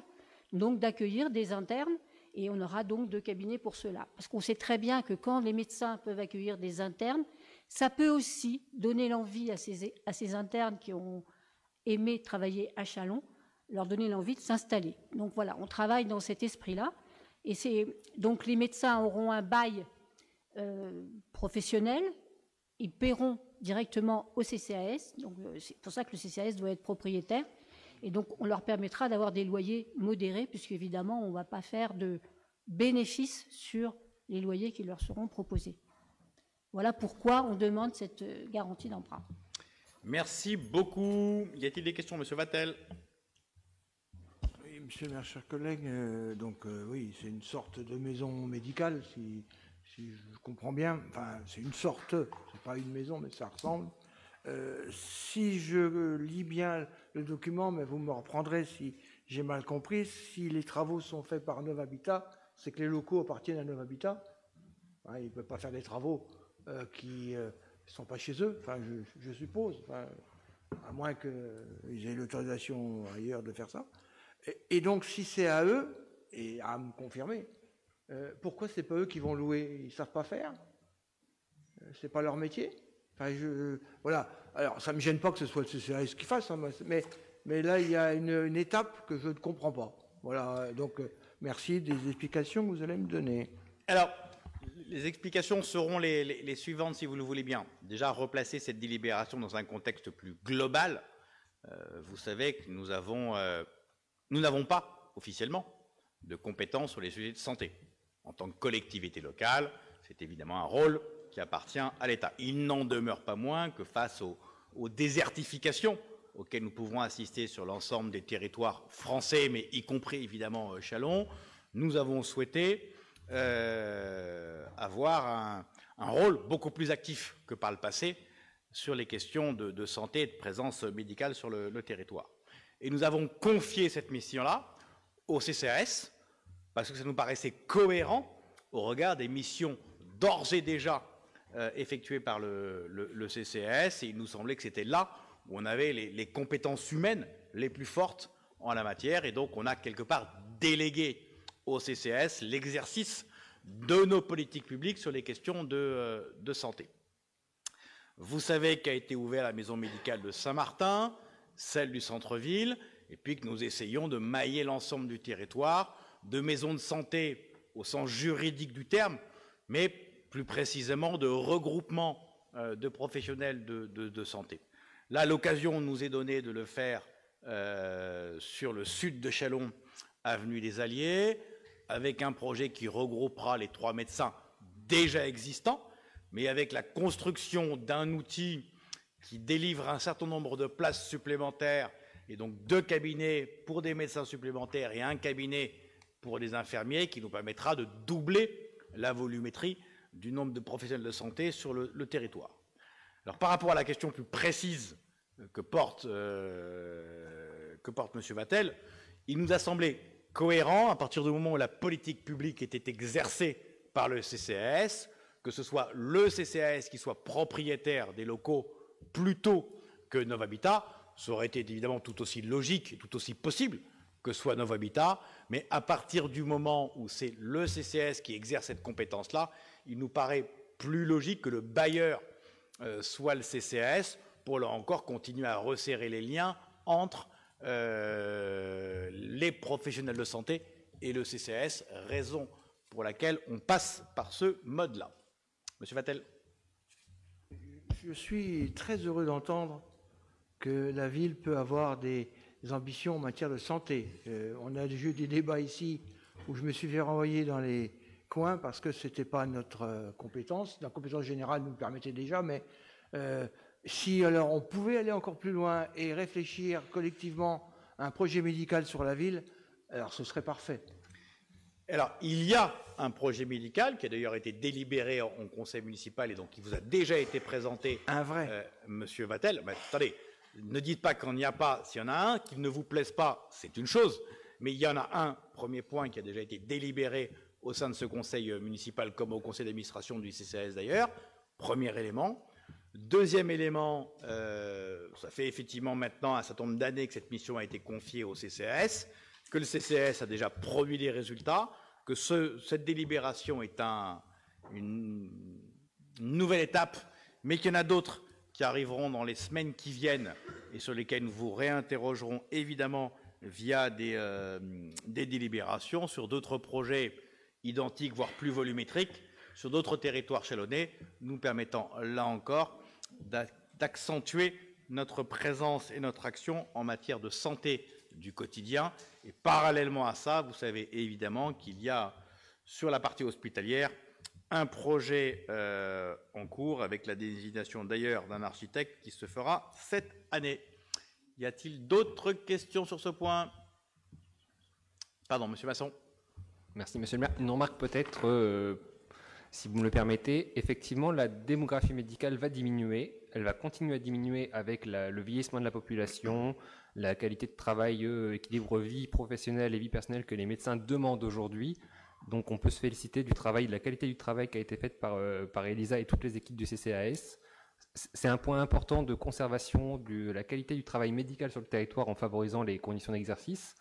Speaker 13: donc d'accueillir des internes, et on aura donc 2 cabinets pour cela. Parce qu'on sait très bien que quand les médecins peuvent accueillir des internes, ça peut aussi donner l'envie à ces internes qui ont aimé travailler à Châlons, leur donner l'envie de s'installer. Donc voilà, on travaille dans cet esprit-là. Et donc les médecins auront un bail professionnel, ils paieront directement au CCAS, donc c'est pour ça que le CCAS doit être propriétaire, et donc on leur permettra d'avoir des loyers modérés, puisqu'évidemment on ne va pas faire de bénéfices sur les loyers qui leur seront proposés. Voilà pourquoi on demande cette garantie d'emprunt.
Speaker 1: Merci beaucoup. Y a-t-il des questions, Monsieur Vattel?
Speaker 4: Oui, Monsieur le maire, chers collègues, oui, c'est une sorte de maison médicale, si je comprends bien. Enfin, c'est une sorte, c'est pas une maison, mais ça ressemble. Si je lis bien le document, mais vous me reprendrez si j'ai mal compris, si les travaux sont faits par Novabitat, c'est que les locaux appartiennent à Novabitat. Hein, ils ne peuvent pas faire des travaux qui ne sont pas chez eux, enfin, je suppose, enfin, à moins qu'ils aient l'autorisation ailleurs de faire ça. Et donc, si c'est à eux, et à me confirmer, pourquoi c'est pas eux qui vont louer? Ils savent pas faire? C'est pas leur métier? Enfin, voilà. Alors, ça me gêne pas que ce soit le CCAS qui fasse, hein, mais là, il y a une étape que je ne comprends pas. Voilà. Donc, merci des explications que vous allez me donner.
Speaker 1: Alors, les explications seront les suivantes, si vous le voulez bien. Déjà, replacer cette délibération dans un contexte plus global. Vous savez que nous n'avons pas, officiellement, de compétences sur les sujets de santé. En tant que collectivité locale, c'est évidemment un rôle qui appartient à l'État. Il n'en demeure pas moins que face aux désertifications auxquelles nous pouvons assister sur l'ensemble des territoires français, mais y compris évidemment Châlons, nous avons souhaité avoir un rôle beaucoup plus actif que par le passé sur les questions de santé et de présence médicale sur le territoire. Et nous avons confié cette mission-là au CCAS, parce que ça nous paraissait cohérent au regard des missions d'ores et déjà effectuées par le CCAS, et il nous semblait que c'était là où on avait les compétences humaines les plus fortes en la matière, et donc on a quelque part délégué au CCAS l'exercice de nos politiques publiques sur les questions de santé. Vous savez qu'a été ouverte la maison médicale de Saint-Martin, celle du centre-ville, et puis que nous essayons de mailler l'ensemble du territoire, de maisons de santé au sens juridique du terme, mais plus précisément de regroupement de professionnels de santé. Là, l'occasion nous est donnée de le faire sur le sud de Châlons, avenue des Alliés, avec un projet qui regroupera les 3 médecins déjà existants, mais avec la construction d'un outil qui délivre un certain nombre de places supplémentaires, et donc 2 cabinets pour des médecins supplémentaires et un cabinet pour des infirmiers, qui nous permettra de doubler la volumétrie du nombre de professionnels de santé sur le territoire. Alors, par rapport à la question plus précise que porte M. Vattel, il nous a semblé cohérent, à partir du moment où la politique publique était exercée par le CCAS, que ce soit le CCAS qui soit propriétaire des locaux plutôt que Novabitat. Ça aurait été évidemment tout aussi logique et tout aussi possible que soit Novabitat, mais à partir du moment où c'est le CCAS qui exerce cette compétence-là, il nous paraît plus logique que le bailleur soit le CCAS, pour là encore continuer à resserrer les liens entre les professionnels de santé et le CCAS, raison pour laquelle on passe par ce mode-là. Monsieur Vattel.
Speaker 4: Je suis très heureux d'entendre que la ville peut avoir des ambitions en matière de santé. On a eu des débats ici où je me suis fait renvoyer dans les coins parce que ce n'était pas notre compétence. La compétence générale nous le permettait déjà, mais si alors on pouvait aller encore plus loin et réfléchir collectivement à un projet médical sur la ville, alors ce serait parfait.
Speaker 1: Alors, il y a un projet médical qui a d'ailleurs été délibéré en conseil municipal et donc qui vous a déjà été présenté.
Speaker 4: Un vrai.
Speaker 1: Monsieur Vattel. Mais attendez, ne dites pas qu'il n'y a pas. S'il y en a un, qu'il ne vous plaise pas, c'est une chose. Mais il y en a un, premier point, qui a déjà été délibéré au sein de ce conseil municipal comme au conseil d'administration du CCAS d'ailleurs. Premier élément. Deuxième élément, ça fait effectivement maintenant un certain nombre d'années que cette mission a été confiée au CCAS, que le CCAS a déjà produit des résultats, que cette délibération est une nouvelle étape, mais qu'il y en a d'autres qui arriveront dans les semaines qui viennent et sur lesquelles nous vous réinterrogerons évidemment via des délibérations sur d'autres projets identiques, voire plus volumétriques, sur d'autres territoires chalonnais, nous permettant là encore d'accentuer notre présence et notre action en matière de santé du quotidien. Et parallèlement à ça, vous savez évidemment qu'il y a sur la partie hospitalière un projet en cours avec la désignation d'ailleurs d'un architecte qui se fera cette année. Y a-t-il d'autres questions sur ce point? Pardon, Monsieur Masson.
Speaker 14: Merci, Monsieur le maire. Une remarque peut-être, si vous me le permettez. Effectivement, la démographie médicale va diminuer. Elle va continuer à diminuer avec le vieillissement de la population, la qualité de travail, équilibre vie professionnelle et vie personnelle que les médecins demandent aujourd'hui. Donc on peut se féliciter du travail, de la qualité du travail qui a été faite par Elisa et toutes les équipes du CCAS. C'est un point important de conservation de la qualité du travail médical sur le territoire en favorisant les conditions d'exercice,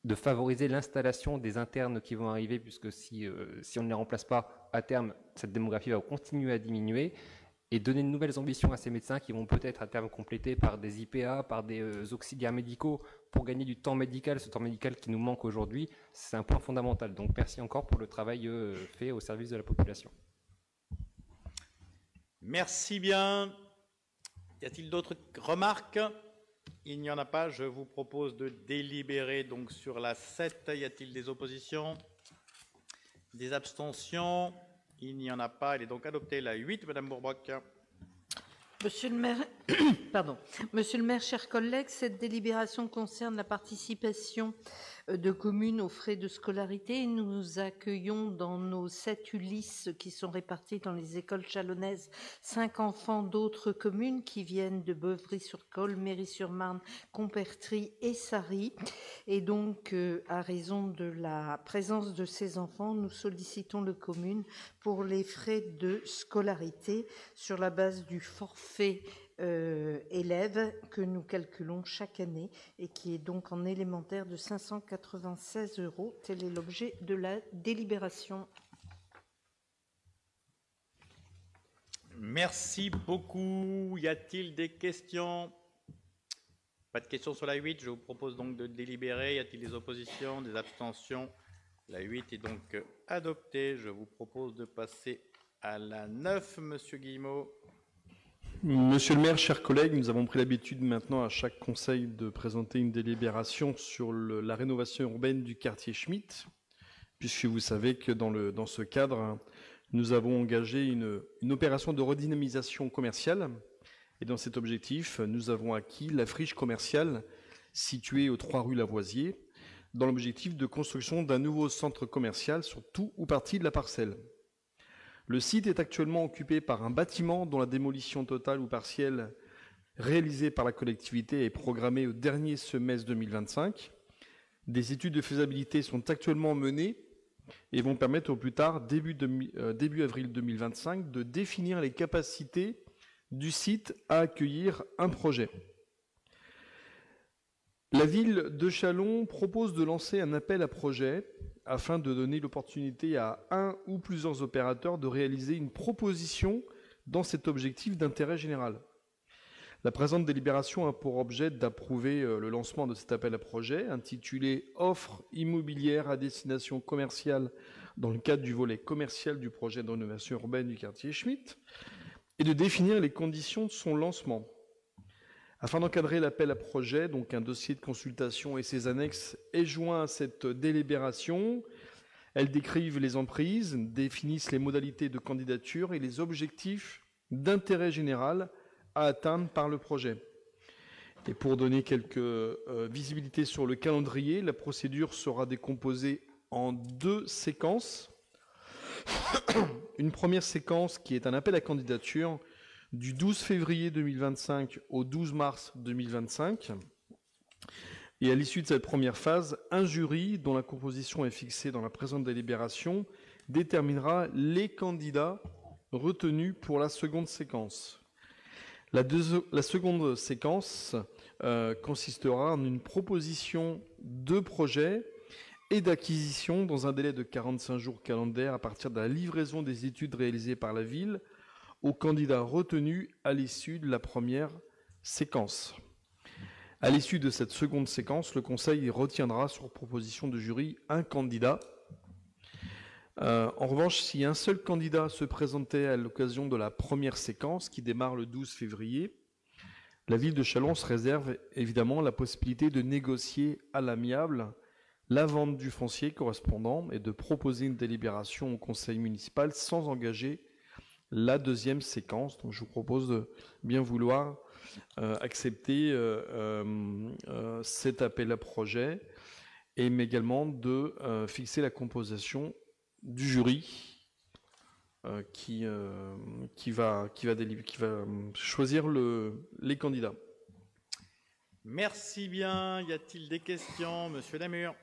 Speaker 14: de favoriser l'installation des internes qui vont arriver, puisque si on ne les remplace pas, à terme, cette démographie va continuer à diminuer, et donner de nouvelles ambitions à ces médecins qui vont peut-être à terme compléter par des IPA, par des auxiliaires médicaux, pour gagner du temps médical, ce temps médical qui nous manque aujourd'hui. C'est un point fondamental. Donc merci encore pour le travail fait au service de la population.
Speaker 1: Merci bien. Y a-t-il d'autres remarques? Il n'y en a pas. Je vous propose de délibérer donc sur la 7. Y a-t-il des oppositions? Des abstentions? Il n'y en a pas. Elle est donc adoptée. La 8, Madame Bourbock.
Speaker 15: Monsieur le maire, pardon. Monsieur le maire, chers collègues, cette délibération concerne la participation de communes aux frais de scolarité. Nous accueillons dans nos 7 ULIS qui sont répartis dans les écoles chalonnaises 5 enfants d'autres communes qui viennent de Beuvry-sur-Colle, Méry-sur-Marne, Compertry et Sarry. Et donc, à raison de la présence de ces enfants, nous sollicitons les communes pour les frais de scolarité sur la base du forfait élèves que nous calculons chaque année et qui est donc en élémentaire de 596 €. Tel est l'objet de la délibération.
Speaker 1: Merci beaucoup. Y a-t-il des questions? Pas de questions sur la 8. Je vous propose donc de délibérer. Y a-t-il des oppositions, des abstentions? La 8 est donc adoptée. Je vous propose de passer à la 9, Monsieur Guillemot.
Speaker 16: Monsieur le maire, chers collègues, nous avons pris l'habitude maintenant à chaque conseil de présenter une délibération sur la rénovation urbaine du quartier Schmitt, puisque vous savez que dans ce cadre, nous avons engagé une opération de redynamisation commerciale. Et dans cet objectif, nous avons acquis la friche commerciale située aux 3 rue Lavoisier, dans l'objectif de construction d'un nouveau centre commercial sur tout ou partie de la parcelle. Le site est actuellement occupé par un bâtiment dont la démolition totale ou partielle réalisée par la collectivité est programmée au dernier semestre 2025. Des études de faisabilité sont actuellement menées et vont permettre au plus tard, début avril 2025, de définir les capacités du site à accueillir un projet. La ville de Châlons propose de lancer un appel à projet afin de donner l'opportunité à un ou plusieurs opérateurs de réaliser une proposition dans cet objectif d'intérêt général. La présente délibération a pour objet d'approuver le lancement de cet appel à projet intitulé « Offre immobilière à destination commerciale dans le cadre du volet commercial du projet de rénovation urbaine du quartier Schmitt » et de définir les conditions de son lancement. Afin d'encadrer l'appel à projet, donc un dossier de consultation et ses annexes est joint à cette délibération. Elles décrivent les emprises, définissent les modalités de candidature et les objectifs d'intérêt général à atteindre par le projet. Et pour donner quelques visibilités sur le calendrier, la procédure sera décomposée en 2 séquences. Une première séquence qui est un appel à candidature du 12 février 2025 au 12 mars 2025. Et à l'issue de cette première phase, un jury dont la composition est fixée dans la présente délibération déterminera les candidats retenus pour la seconde séquence. La seconde séquence consistera en une proposition de projet et d'acquisition dans un délai de 45 jours calendaires à partir de la livraison des études réalisées par la ville aux candidats retenus à l'issue de la première séquence. À l'issue de cette seconde séquence, le Conseil retiendra sur proposition de jury un candidat. En revanche, si un seul candidat se présentait à l'occasion de la première séquence, qui démarre le 12 février, la ville de Châlons se réserve évidemment la possibilité de négocier à l'amiable la vente du foncier correspondant et de proposer une délibération au conseil municipal sans engager la deuxième séquence. Donc je vous propose de bien vouloir accepter cet appel à projet et mais également de fixer la composition du jury qui va choisir les candidats.
Speaker 1: Merci bien. Y a-t-il des questions, Monsieur Namur?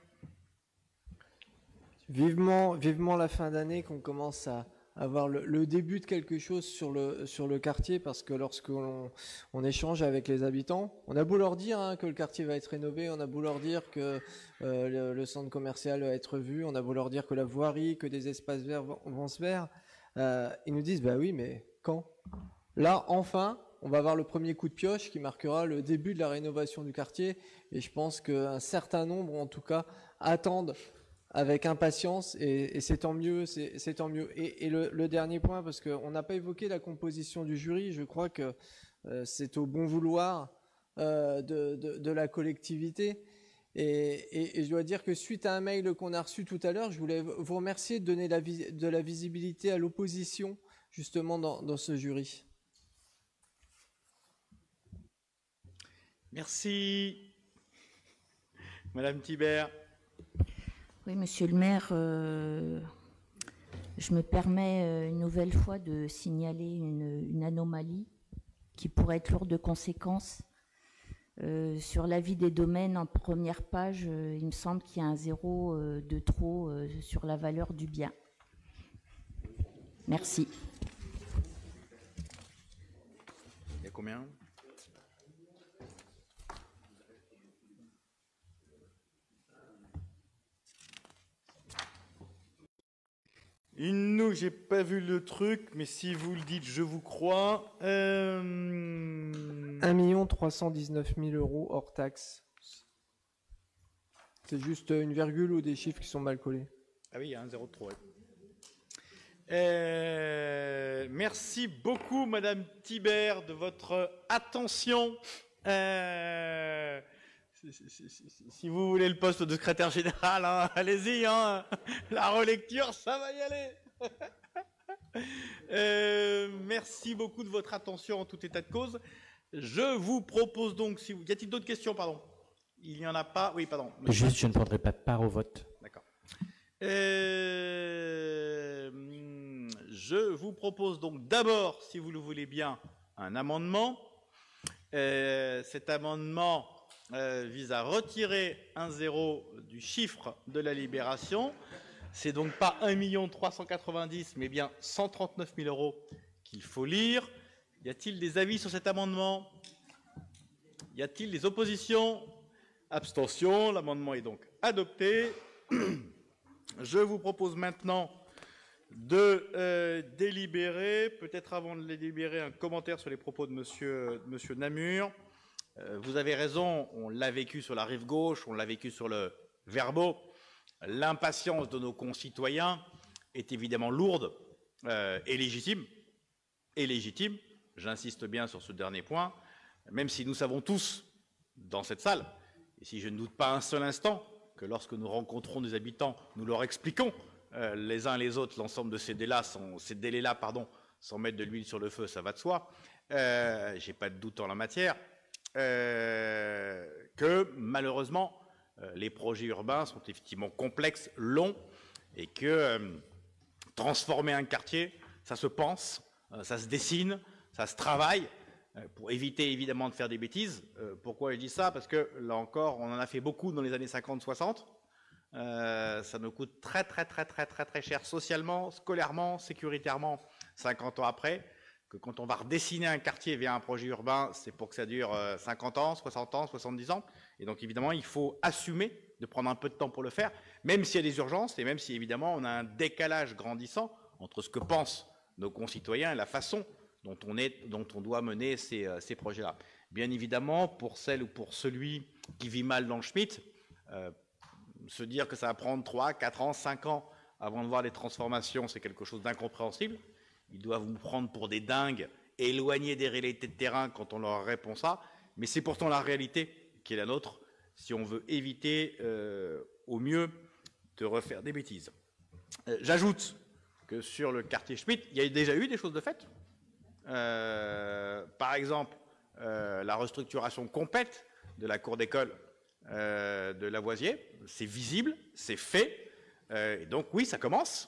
Speaker 11: Vivement la fin d'année qu'on commence à avoir le début de quelque chose sur le quartier, parce que lorsqu'on échange avec les habitants, on a beau leur dire que le quartier va être rénové, on a beau leur dire que le centre commercial va être revu, on a beau leur dire que la voirie, que des espaces verts vont se faire, ils nous disent bah oui, mais quand? Là, enfin, on va avoir le premier coup de pioche qui marquera le début de la rénovation du quartier, et je pense qu'un certain nombre, en tout cas, attendent avec impatience, et c'est tant mieux, c'est tant mieux. Et le dernier point, parce qu'on n'a pas évoqué la composition du jury, je crois que c'est au bon vouloir de la collectivité. Et je dois dire que suite à un mail qu'on a reçu tout à l'heure, je voulais vous remercier de donner de la visibilité à l'opposition, justement, dans ce jury.
Speaker 1: Merci. Madame Thibert.
Speaker 8: Oui, monsieur le maire, je me permets une nouvelle fois de signaler une anomalie qui pourrait être lourde de conséquences. Sur l'avis des domaines, en première page, il me semble qu'il y a un 0 de trop sur la valeur du bien. Merci.
Speaker 1: Il y a combien ? Nous, j'ai pas vu le truc, mais si vous le dites, je vous crois.
Speaker 11: 1 319 000 € hors taxe. C'est juste une virgule ou des chiffres qui sont mal collés.
Speaker 1: Ah oui, il y a un 0 de trop. Ouais. Merci beaucoup, Madame Thibert, de votre attention. Si vous voulez le poste de secrétaire général, hein, allez-y, hein, la relecture, ça va y aller. Merci beaucoup de votre attention en tout état de cause. Je vous propose donc, y a-t-il d'autres questions, pardon? Il n'y en a pas. Oui, pardon.
Speaker 17: Juste, je ne prendrai pas part au vote.
Speaker 1: D'accord. Je vous propose donc d'abord, si vous le voulez bien, un amendement. Cet amendement vise à retirer un 0 du chiffre de la libération. C'est donc pas 1 390 000, mais bien 139 000 € qu'il faut lire. Y a-t-il des avis sur cet amendement? Y a-t-il des oppositions? Abstention. L'amendement est donc adopté. Je vous propose maintenant de délibérer. Peut-être avant de délibérer, un commentaire sur les propos de monsieur Namur. Vous avez raison, on l'a vécu sur la rive gauche, on l'a vécu sur le Verbeau. L'impatience de nos concitoyens est évidemment lourde et légitime. J'insiste bien sur ce dernier point, même si nous savons tous, dans cette salle, et si je ne doute pas un seul instant, que lorsque nous rencontrons des habitants, nous leur expliquons les uns les autres l'ensemble de ces délais-là, sans mettre de l'huile sur le feu, ça va de soi. J'ai pas de doute en la matière. Que malheureusement, les projets urbains sont effectivement complexes, longs, et que transformer un quartier, ça se pense, ça se dessine, ça se travaille, pour éviter évidemment de faire des bêtises. Pourquoi je dis ça? Parce que là encore, on en a fait beaucoup dans les années 50-60. Ça nous coûte très cher socialement, scolairement, sécuritairement, 50 ans après. Que quand on va redessiner un quartier via un projet urbain, c'est pour que ça dure 50 ans, 60 ans, 70 ans. Et donc évidemment, il faut assumer de prendre un peu de temps pour le faire, même s'il y a des urgences et même si évidemment on a un décalage grandissant entre ce que pensent nos concitoyens et la façon dont on doit mener ces projets-là. Bien évidemment, pour celle ou pour celui qui vit mal dans le Schmitt, se dire que ça va prendre 3, 4 ans, 5 ans avant de voir les transformations, c'est quelque chose d'incompréhensible. Ils doivent vous prendre pour des dingues, éloignés des réalités de terrain quand on leur répond ça, mais c'est pourtant la réalité qui est la nôtre, si on veut éviter au mieux de refaire des bêtises. J'ajoute que sur le quartier Schmitt, il y a déjà eu des choses de faites. Par exemple, la restructuration complète de la cour d'école de Lavoisier, c'est visible, c'est fait, et donc oui, ça commence.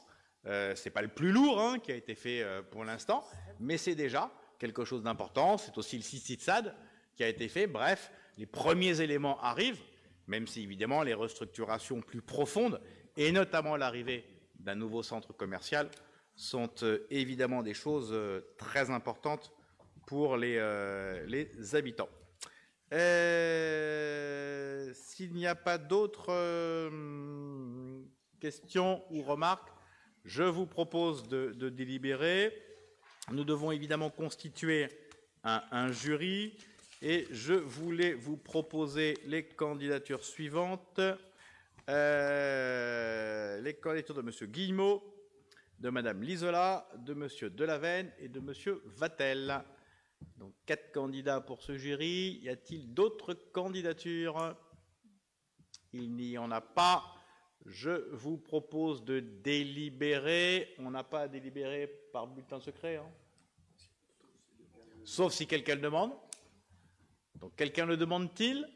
Speaker 1: C'est pas le plus lourd qui a été fait pour l'instant, mais c'est déjà quelque chose d'important. C'est aussi le CICITSAD qui a été fait. Bref, les premiers éléments arrivent, même si évidemment les restructurations plus profondes, et notamment l'arrivée d'un nouveau centre commercial, sont évidemment des choses très importantes pour les habitants. S'il n'y a pas d'autres questions ou remarques, je vous propose de délibérer. Nous devons évidemment constituer un jury et je voulais vous proposer les candidatures suivantes. Les candidatures de M. Guillemot, de Mme Lisola, de M. Delaveine et de M. Vattel. Donc 4 candidats pour ce jury. Y a-t-il d'autres candidatures? Il n'y en a pas. Je vous propose de délibérer. On n'a pas à délibérer par bulletin secret, sauf si quelqu'un le demande. Donc quelqu'un le demande-t-il?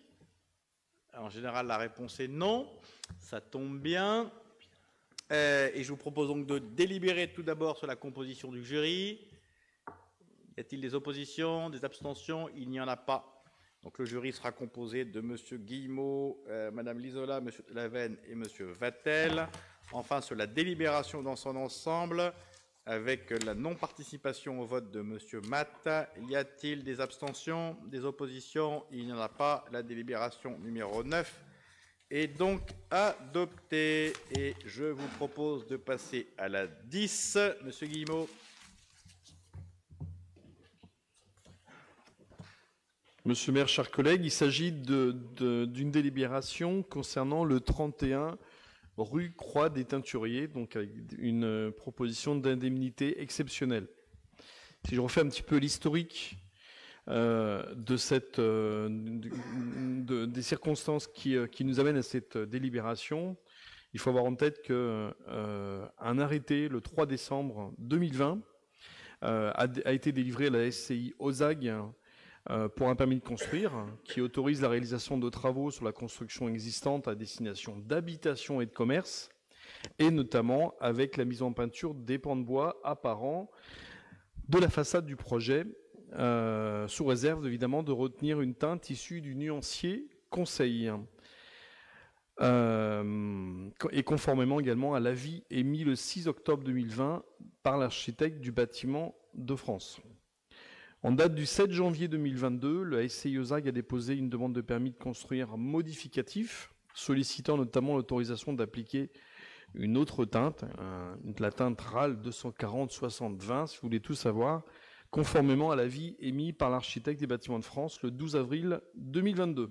Speaker 1: En général, la réponse est non. Ça tombe bien. Et je vous propose donc de délibérer tout d'abord sur la composition du jury. Y a-t-il des oppositions, des abstentions? Il n'y en a pas. Donc le jury sera composé de M. Guillemot, Mme Lisola, M. Delaveine et M. Vattel. Enfin, sur la délibération dans son ensemble, avec la non-participation au vote de M. Matt, y a-t-il des abstentions, des oppositions? Il n'y en a pas. La délibération numéro 9 est donc adoptée. Et je vous propose de passer à la 10. M. Guillemot.
Speaker 16: Monsieur le maire, chers collègues, il s'agit d'une délibération concernant le 31 rue Croix des Teinturiers, donc avec une proposition d'indemnité exceptionnelle. Si je refais un petit peu l'historique des circonstances qui nous amènent à cette délibération, il faut avoir en tête qu'un arrêté le 3 décembre 2020 a été délivré à la SCI Ozag pour un permis de construire qui autorise la réalisation de travaux sur la construction existante à destination d'habitation et de commerce, et notamment avec la mise en peinture des pans de bois apparents de la façade du projet, sous réserve évidemment de retenir une teinte issue du nuancier Conseil, et conformément également à l'avis émis le 6 octobre 2020 par l'architecte du bâtiment de France. En date du 7 janvier 2022, le SCI Ozag a déposé une demande de permis de construire modificatif, sollicitant notamment l'autorisation d'appliquer une autre teinte, la teinte RAL 240-60-20, si vous voulez tout savoir, conformément à l'avis émis par l'architecte des bâtiments de France le 12 avril 2022.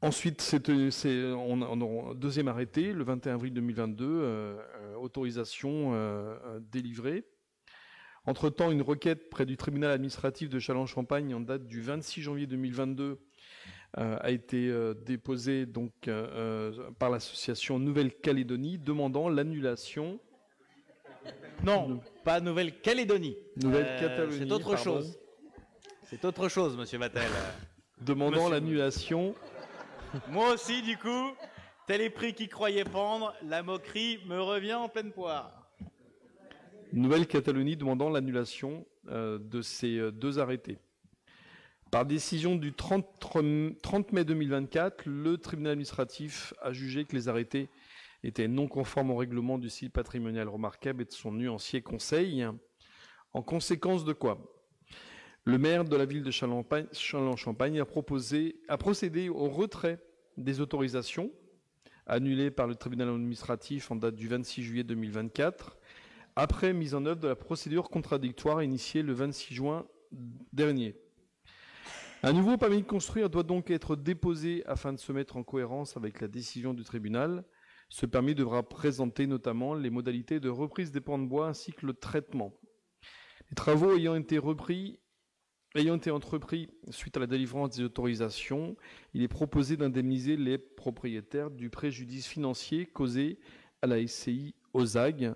Speaker 16: Ensuite, on aura un deuxième arrêté, le 21 avril 2022, autorisation délivrée. Entre-temps, une requête près du tribunal administratif de Châlons-Champagne en date du 26 janvier 2022 a été déposée donc, par l'association Nouvelle-Calédonie demandant l'annulation.
Speaker 1: Non, pas Nouvelle-Calédonie.
Speaker 16: Nouvelle-Calédonie.
Speaker 1: C'est autre chose. C'est autre chose, Monsieur Vattel.
Speaker 16: demandant l'annulation.
Speaker 1: Moi aussi, du coup, tel est prix qui croyait pendre, la moquerie me revient en pleine poire.
Speaker 16: Nouvelle-Calédonie demandant l'annulation de ces deux arrêtés. Par décision du 30 mai 2024, le tribunal administratif a jugé que les arrêtés étaient non conformes au règlement du site patrimonial remarquable et de son nuancier conseil. En conséquence de quoi, le maire de la ville de Châlons-en-Champagne a procédé au retrait des autorisations annulées par le tribunal administratif en date du 26 juillet 2024, après mise en œuvre de la procédure contradictoire initiée le 26 juin dernier. Un nouveau permis de construire doit donc être déposé afin de se mettre en cohérence avec la décision du tribunal. Ce permis devra présenter notamment les modalités de reprise des pans de bois ainsi que le traitement. Les travaux ayant été entrepris suite à la délivrance des autorisations, il est proposé d'indemniser les propriétaires du préjudice financier causé à la SCI OSAG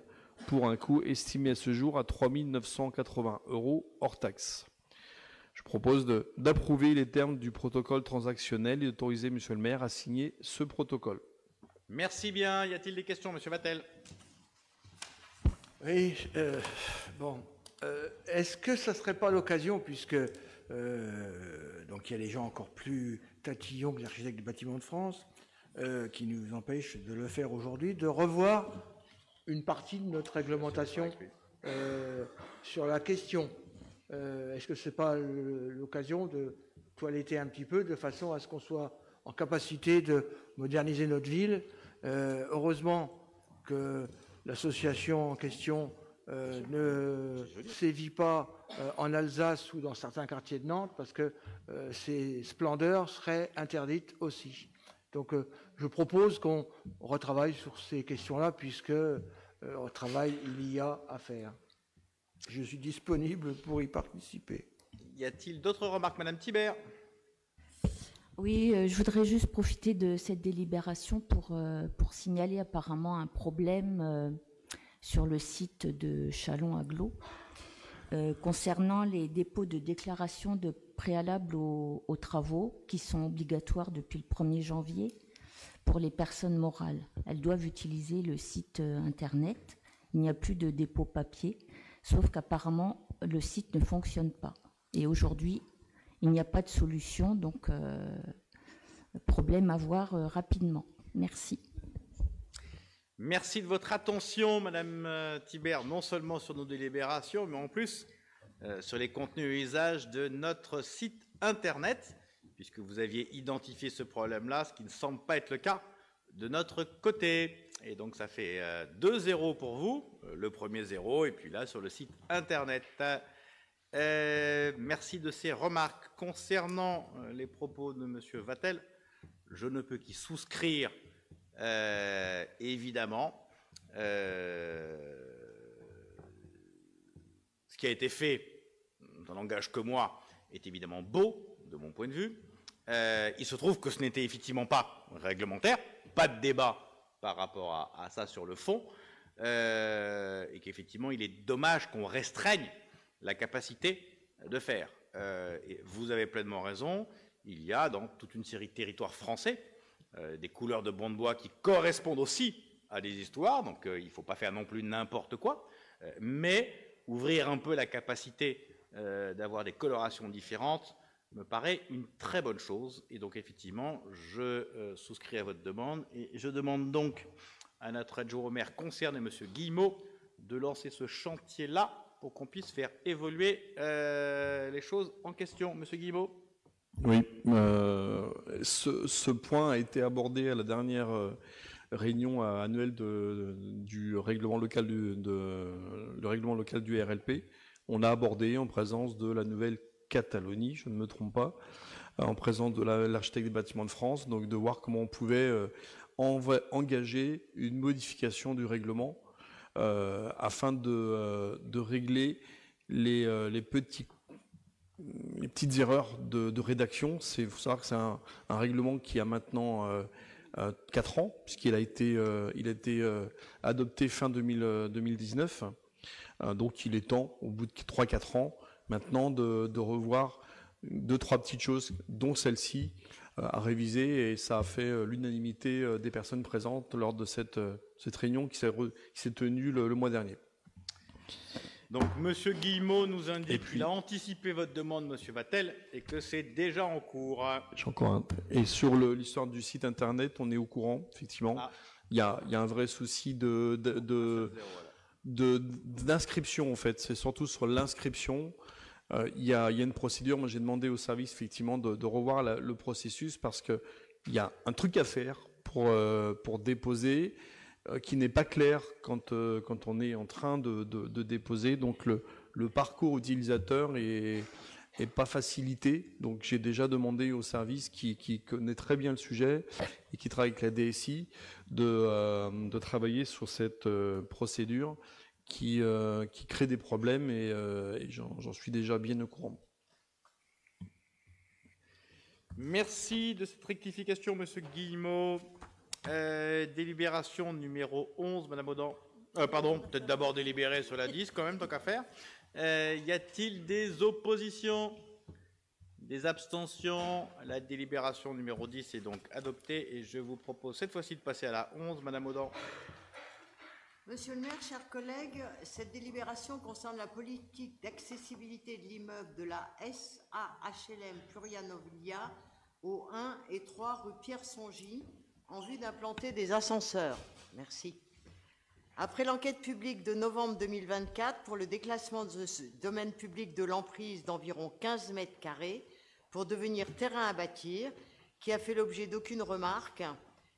Speaker 16: pour un coût estimé à ce jour à 3 980 € hors taxe. Je propose d'approuver les termes du protocole transactionnel et d'autoriser Monsieur le maire à signer ce protocole.
Speaker 1: Merci bien. Y a-t-il des questions, Monsieur Vattel?
Speaker 4: Oui, est-ce que ça ne serait pas l'occasion, puisque donc il y a des gens encore plus tatillons que les architectes du bâtiment de France, qui nous empêchent de le faire aujourd'hui, de revoir une partie de notre réglementation sur la question. Est-ce que ce n'est pas l'occasion de toiletter un petit peu de façon à ce qu'on soit en capacité de moderniser notre ville? Heureusement que l'association en question ne sévit pas en Alsace ou dans certains quartiers de Nantes, parce que ces splendeurs seraient interdites aussi. Donc je propose qu'on retravaille sur ces questions-là, puisque au travail il y a à faire. Je suis disponible pour y participer.
Speaker 1: Y a-t-il d'autres remarques, Madame Thibert?
Speaker 8: Oui, je voudrais juste profiter de cette délibération pour signaler apparemment un problème sur le site de Châlons-Aglo concernant les dépôts de déclaration de préalable aux travaux qui sont obligatoires depuis le 1er janvier pour les personnes morales. Elles doivent utiliser le site Internet. Il n'y a plus de dépôt papier, sauf qu'apparemment le site ne fonctionne pas. Et aujourd'hui, il n'y a pas de solution, donc problème à voir rapidement. Merci.
Speaker 1: Merci de votre attention, Madame Thibert, non seulement sur nos délibérations, mais en plus sur les contenus et usages de notre site Internet, puisque vous aviez identifié ce problème-là, ce qui ne semble pas être le cas de notre côté. Et donc ça fait 2 0 pour vous, le premier 0, et puis là sur le site Internet. Merci de ces remarques. Concernant les propos de Monsieur Vattel, je ne peux qu'y souscrire, évidemment. Ce qui a été fait, ça n'engage que moi, est évidemment beau, de mon point de vue. Il se trouve que ce n'était effectivement pas réglementaire, pas de débat par rapport à ça sur le fond, et qu'effectivement, il est dommage qu'on restreigne la capacité de faire. Et vous avez pleinement raison, il y a dans toute une série de territoires français des couleurs de bancs de bois qui correspondent aussi à des histoires, donc il ne faut pas faire non plus n'importe quoi, mais ouvrir un peu la capacité d'avoir des colorations différentes me paraît une très bonne chose. Et donc effectivement, je souscris à votre demande, et je demande donc à notre adjoint au maire concerné, M. Guillemot, de lancer ce chantier-là pour qu'on puisse faire évoluer les choses en question. Monsieur Guillemot.
Speaker 16: Oui, ce point a été abordé à la dernière réunion annuelle du règlement local le règlement local du RLP. On a abordé en présence de la Nouvelle-Calédonie, je ne me trompe pas, en présence de l'architecte des bâtiments de France, donc de voir comment on pouvait engager une modification du règlement afin de régler les petites erreurs de rédaction. Il faut savoir que c'est un règlement qui a maintenant 4 ans, puisqu'il a été adopté fin 2019. Donc il est temps, au bout de 3-4 ans, maintenant de revoir 2, 3 petites choses, dont celle-ci, à réviser, et ça a fait l'unanimité des personnes présentes lors de cette réunion qui s'est tenue le mois dernier.
Speaker 1: Donc, M. Guillemot nous indique qu'il a anticipé votre demande, M. Vattel, et que c'est déjà en cours.
Speaker 16: Et sur l'histoire du site internet, on est au courant, effectivement. Ah. Il y a un vrai souci d'inscription, en fait. C'est surtout sur l'inscription. Il y a une procédure. Moi, j'ai demandé au service, effectivement, de revoir le processus parce qu'il y a un truc à faire pour déposer qui n'est pas clair quand on est en train de déposer. Donc, le parcours utilisateur est pas facilité. Donc, j'ai déjà demandé au service qui connaît très bien le sujet et qui travaille avec la DSI de travailler sur cette procédure qui crée des problèmes et j'en suis déjà bien au courant.
Speaker 1: Merci de cette rectification, M. Guillemot. Délibération numéro 11, Madame Audin. Pardon, peut-être d'abord délibérer sur la 10 quand même, tant qu'à faire. Y a-t-il des oppositions? Des abstentions? La délibération numéro 10 est donc adoptée et je vous propose cette fois-ci de passer à la 11, Madame Audin.
Speaker 18: Monsieur le maire, chers collègues, cette délibération concerne la politique d'accessibilité de l'immeuble de la SAHLM Plurianovilia au 1 et 3 rue Pierre-Songy en vue d'implanter des ascenseurs. Merci. Après l'enquête publique de novembre 2024 pour le déclassement de ce domaine public de l'emprise d'environ 15 mètres carrés pour devenir terrain à bâtir, qui a fait l'objet d'aucune remarque,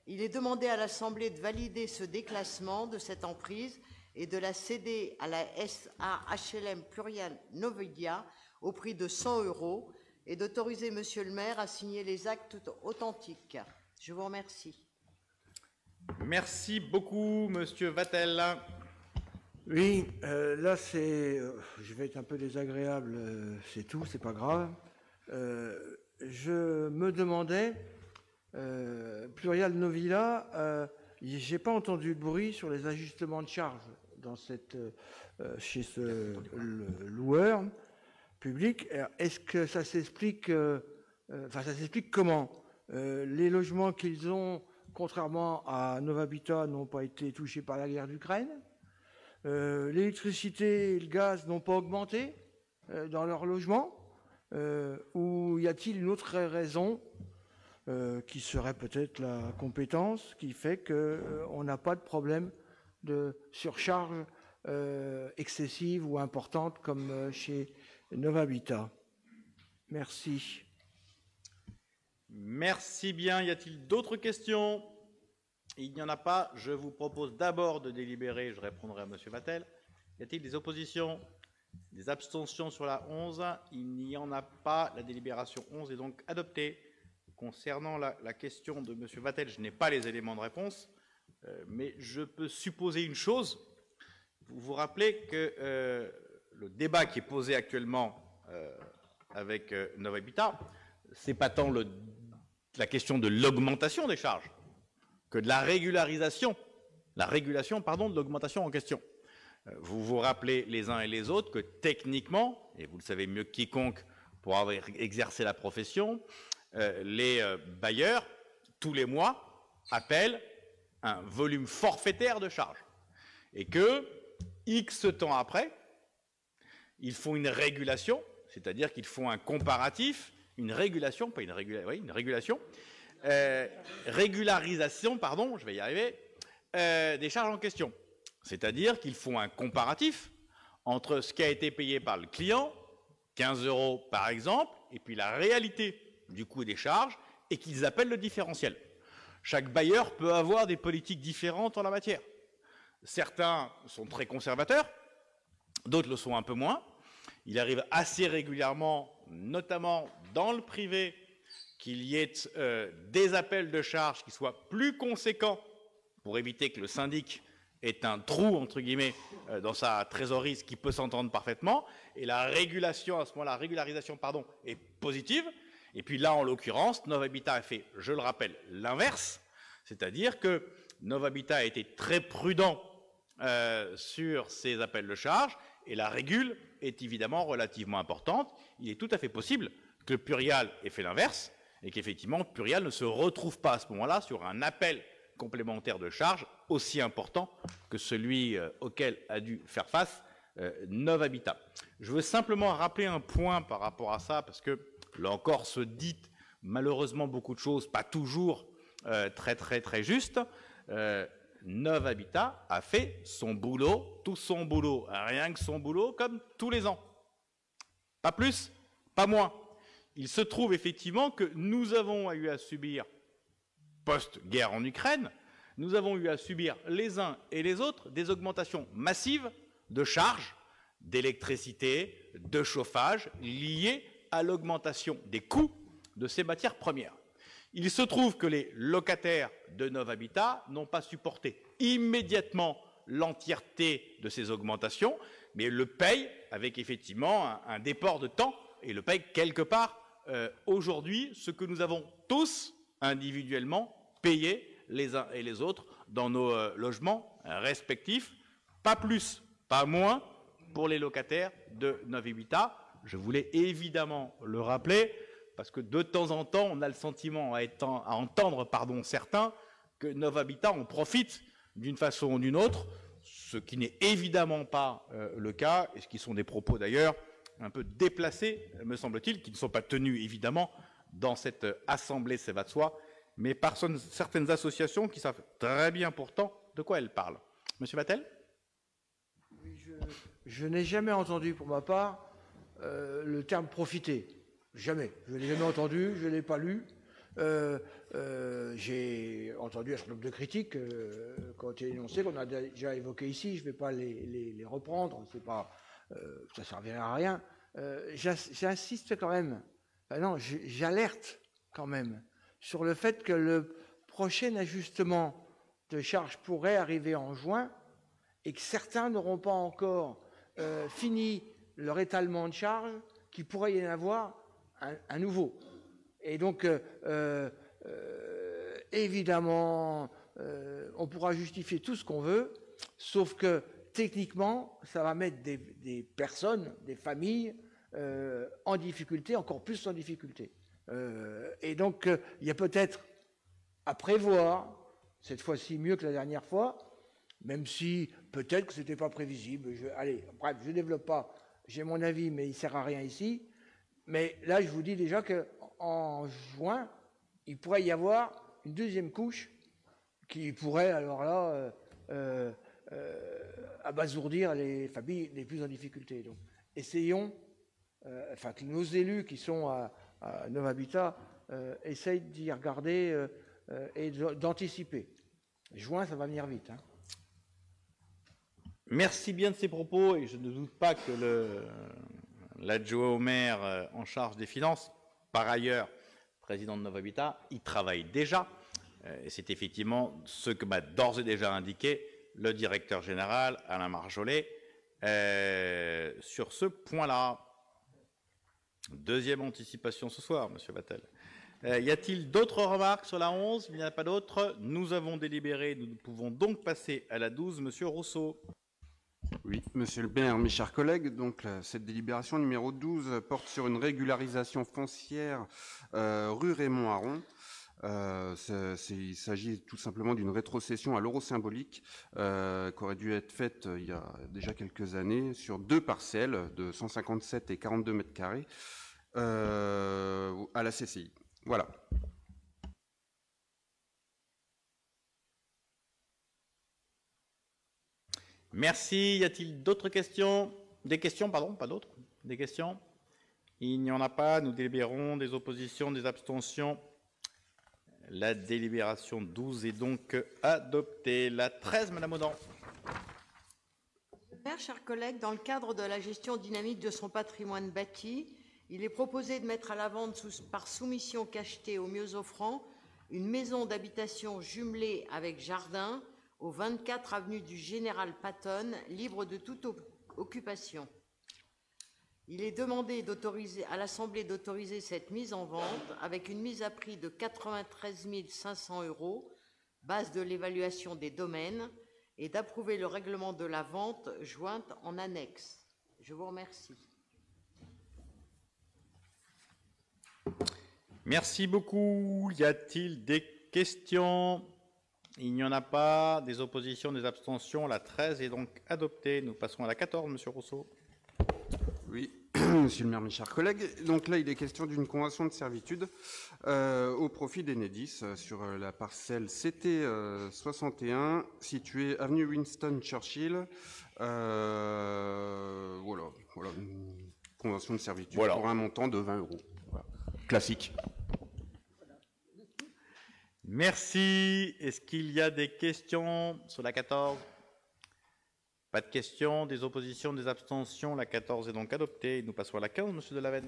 Speaker 18: il est demandé à l'Assemblée de valider ce déclassement de cette emprise et de la céder à la SAHLM Plurianovilia au prix de 100 € et d'autoriser Monsieur le maire à signer les actes authentiques. Je vous remercie.
Speaker 1: Merci beaucoup, Monsieur Vattel.
Speaker 4: Oui, là c'est, je vais être un peu désagréable, c'est tout, c'est pas grave. Je me demandais, Plurianovilia, j'ai pas entendu de bruit sur les ajustements de charges dans chez ce loueur public. Est-ce que ça s'explique, ça s'explique comment? Les logements qu'ils ont, contrairement à Novabitat, n'ont pas été touchés par la guerre d'Ukraine. L'électricité et le gaz n'ont pas augmenté dans leur logement. Ou y a-t-il une autre raison qui serait peut-être la compétence qui fait qu'on n'a pas de problème de surcharge excessive ou importante comme chez Novabitat? Merci.
Speaker 1: Merci bien. Y a-t-il d'autres questions? Il n'y en a pas. Je vous propose d'abord de délibérer. Je répondrai à M. Vattel. Y a-t-il des oppositions? Des abstentions sur la 11? Il n'y en a pas. La délibération 11 est donc adoptée. Concernant la question de M. Vattel, je n'ai pas les éléments de réponse, mais je peux supposer une chose. Vous vous rappelez que le débat qui est posé actuellement avec Novabitat, c'est pas tant la question de l'augmentation des charges que de la régulation de l'augmentation en question. Vous vous rappelez les uns et les autres que techniquement, et vous le savez mieux que quiconque pour avoir exercé la profession, les bailleurs, tous les mois, appellent un volume forfaitaire de charges. Et que, X temps après, ils font une régulation, c'est-à-dire qu'ils font un comparatif, une régulation, pas une régulation, oui, une régulation, régularisation, pardon, je vais y arriver, des charges en question. C'est-à-dire qu'ils font un comparatif entre ce qui a été payé par le client, 15 € par exemple, et puis la réalité du coût des charges, et qu'ils appellent le différentiel. Chaque bailleur peut avoir des politiques différentes en la matière. Certains sont très conservateurs, d'autres le sont un peu moins. Il arrive assez régulièrement, notamment dans le privé, qu'il y ait des appels de charges qui soient plus conséquents pour éviter que le syndic ait un trou, entre guillemets, dans sa trésorerie, ce qui peut s'entendre parfaitement. Et la régulation, à ce moment-là, la régularisation, pardon, est positive. Et puis là, en l'occurrence, Novabitat a fait, je le rappelle, l'inverse. C'est-à-dire que Novabitat a été très prudent sur ses appels de charges et la régule est évidemment relativement importante. Il est tout à fait possible que le Plurial ait fait l'inverse, et qu'effectivement, Plurial ne se retrouve pas à ce moment-là sur un appel complémentaire de charges aussi important que celui auquel a dû faire face Nov Habitat. Je veux simplement rappeler un point par rapport à ça, parce que, là encore, se dit malheureusement beaucoup de choses, pas toujours très justes. Nov Habitat a fait son boulot, tout son boulot, rien que son boulot, comme tous les ans. Pas plus, pas moins. Il se trouve effectivement que nous avons eu à subir, post-guerre en Ukraine, nous avons eu à subir les uns et les autres des augmentations massives de charges, d'électricité, de chauffage, liées à l'augmentation des coûts de ces matières premières. Il se trouve que les locataires de Nov Habitat n'ont pas supporté immédiatement l'entièreté de ces augmentations, mais le payent avec effectivement un déport de temps, et le payent quelque part aujourd'hui, ce que nous avons tous individuellement payé les uns et les autres dans nos logements respectifs, pas plus, pas moins pour les locataires de Nov Habitat. Je voulais évidemment le rappeler, parce que de temps en temps, on a le sentiment à entendre certains que Nov Habitat en profite d'une façon ou d'une autre, ce qui n'est évidemment pas le cas, et ce qui sont des propos d'ailleurs un peu déplacés, me semble-t-il, qui ne sont pas tenus évidemment dans cette assemblée, ça va de soi, mais par certaines associations qui savent très bien pourtant de quoi elles parlent. Monsieur Vattel ?
Speaker 4: Oui, je n'ai jamais entendu pour ma part le terme profiter. Jamais. Je ne l'ai jamais entendu, je ne l'ai pas lu. J'ai entendu un certain nombre de critiques qui ont été énoncées, qu'on a déjà évoquées ici. Je ne vais pas les reprendre, c'est pas, ça ne servirait à rien. J'insiste quand même, j'alerte quand même sur le fait que le prochain ajustement de charges pourrait arriver en juin et que certains n'auront pas encore fini leur étalement de charges, qu'il pourrait y en avoir un nouveau. Et donc, évidemment, on pourra justifier tout ce qu'on veut, sauf que techniquement, ça va mettre des personnes, des familles en difficulté, encore plus en difficulté. Et donc, il y a peut-être à prévoir, cette fois-ci mieux que la dernière fois, même si peut-être que ce n'était pas prévisible. Allez, bref, je ne développe pas, j'ai mon avis, mais il ne sert à rien ici. Mais là, je vous dis déjà qu'en juin, il pourrait y avoir une deuxième couche qui pourrait, alors là, abasourdir les familles les plus en difficulté. Donc, essayons, que nos élus qui sont à Nov Habitat essayent d'y regarder et d'anticiper. Juin, ça va venir vite. Hein.
Speaker 1: Merci bien de ces propos, et je ne doute pas que l'adjoint au maire en charge des finances, par ailleurs président de Nov Habitat, y travaille déjà. Et c'est effectivement ce que m'a d'ores et déjà indiqué le directeur général, Alain Marjollet, sur ce point-là. Deuxième anticipation ce soir, Monsieur Vattel. Y a-t-il d'autres remarques sur la 11? Il n'y en a pas d'autres. Nous avons délibéré, nous pouvons donc passer à la 12. Monsieur Rousseau.
Speaker 19: Oui, Monsieur le maire, mes chers collègues, donc cette délibération numéro 12 porte sur une régularisation foncière rue Raymond Aron. Il s'agit tout simplement d'une rétrocession à l'euro symbolique qui aurait dû être faite il y a déjà quelques années sur 2 parcelles de 157 et 42 mètres carrés à la CCI. Voilà.
Speaker 1: Merci. Y a-t-il d'autres questions? Des questions, pardon, pas d'autres? Des questions? Il n'y en a pas. Nous délibérons. Des oppositions, des abstentions. La délibération 12 est donc adoptée. La 13, Madame Audin.
Speaker 18: Monsieur le maire, chers collègues, dans le cadre de la gestion dynamique de son patrimoine bâti, il est proposé de mettre à la vente par soumission cachetée au mieux offrant une maison d'habitation jumelée avec jardin au 24 avenue du Général Patton, libre de toute occupation. Il est demandé à l'Assemblée d'autoriser cette mise en vente avec une mise à prix de 93 500 €, base de l'évaluation des domaines, et d'approuver le règlement de la vente jointe en annexe. Je vous remercie.
Speaker 1: Merci beaucoup. Y a-t-il des questions? Il n'y en a pas. Des oppositions, des abstentions. La 13 est donc adoptée. Nous passons à la 14, Monsieur Rousseau.
Speaker 19: Oui, Monsieur le maire, mes chers collègues. Donc là, il est question d'une convention de servitude au profit d'Enedis sur la parcelle CT 61 située avenue Winston Churchill. Voilà, une convention de servitude pour un montant de 20 €. Voilà. Classique.
Speaker 1: Merci. Est-ce qu'il y a des questions sur la 14? Pas de questions, des oppositions, des abstentions. La 14 est donc adoptée. Nous passons à la 15, Monsieur Delavenne.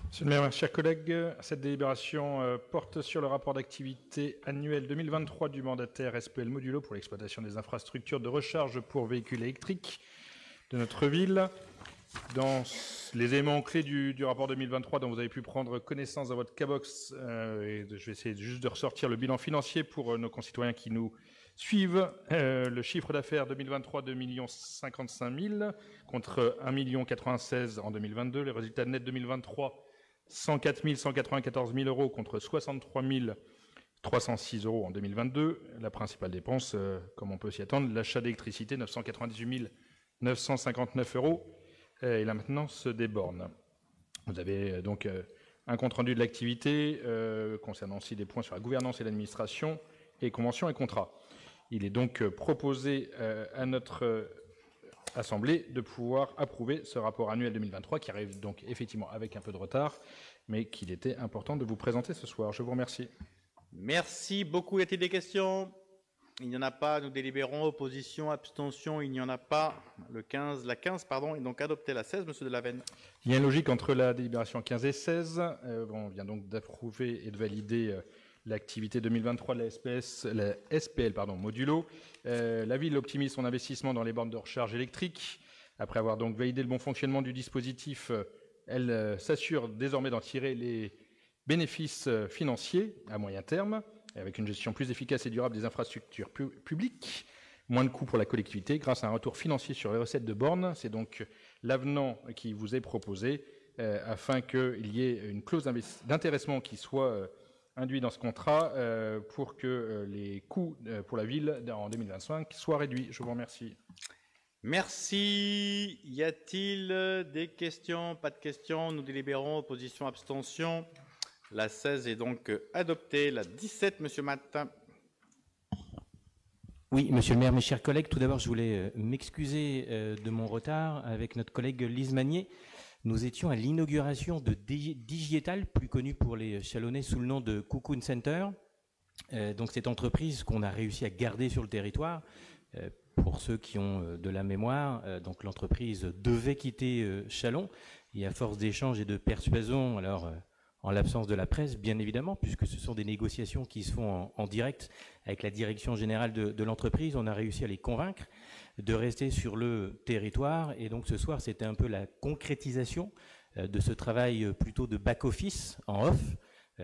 Speaker 3: Monsieur le maire, chers collègues, cette délibération porte sur le rapport d'activité annuel 2023 du mandataire SPL Modulo pour l'exploitation des infrastructures de recharge pour véhicules électriques de notre ville. Dans les éléments clés du rapport 2023 dont vous avez pu prendre connaissance dans votre Cabox, je vais essayer juste de ressortir le bilan financier pour nos concitoyens qui nous suivent. Le chiffre d'affaires 2023, 2 055 000 contre 1 096 000 en 2022. Les résultats nets 2023, 104 194 000 € contre 63 306 € en 2022. La principale dépense, comme on peut s'y attendre, l'achat d'électricité, 998 959 €. Et la maintenance des bornes. Vous avez donc un compte-rendu de l'activité concernant aussi des points sur la gouvernance et l'administration et conventions et contrats. Il est donc proposé à notre Assemblée de pouvoir approuver ce rapport annuel 2023 qui arrive donc effectivement avec un peu de retard, mais qu'il était important de vous présenter ce soir. Je vous remercie.
Speaker 1: Merci beaucoup. Y a-t-il des questions? Il n'y en a pas. Nous délibérons. Opposition, abstention, il n'y en a pas. La 15 est donc adoptée. La 16, Monsieur Delavenne.
Speaker 3: Il y a une logique entre la délibération 15 et 16. On vient donc d'approuver et de valider l'activité 2023 de la SPL Modulo. La ville optimise son investissement dans les bornes de recharge électrique. Après avoir donc validé le bon fonctionnement du dispositif, elle s'assure désormais d'en tirer les bénéfices financiers à moyen terme, avec une gestion plus efficace et durable des infrastructures publiques, moins de coûts pour la collectivité, grâce à un retour financier sur les recettes de bornes. C'est donc l'avenant qui vous est proposé afin qu'il y ait une clause d'intéressement qui soit induite dans ce contrat pour que les coûts pour la ville en 2025 soient réduits. Je vous remercie.
Speaker 1: Merci. Y a-t-il des questions? Pas de questions. Nous délibérons. Opposition, abstention. La 16 est donc adoptée. La 17, Monsieur Matt.
Speaker 17: Oui, Monsieur le maire, mes chers collègues, tout d'abord, je voulais m'excuser de mon retard avec notre collègue Lise Magnier. Nous étions à l'inauguration de Digietal, plus connu pour les Chalonnais sous le nom de Cocoon Center. Donc cette entreprise qu'on a réussi à garder sur le territoire. Pour ceux qui ont de la mémoire, donc l'entreprise devait quitter Châlons. Et à force d'échanges et de persuasion, alors en l'absence de la presse, bien évidemment, puisque ce sont des négociations qui se font en direct avec la direction générale de l'entreprise, on a réussi à les convaincre de rester sur le territoire. Et donc ce soir, c'était un peu la concrétisation de ce travail plutôt de back-office en off,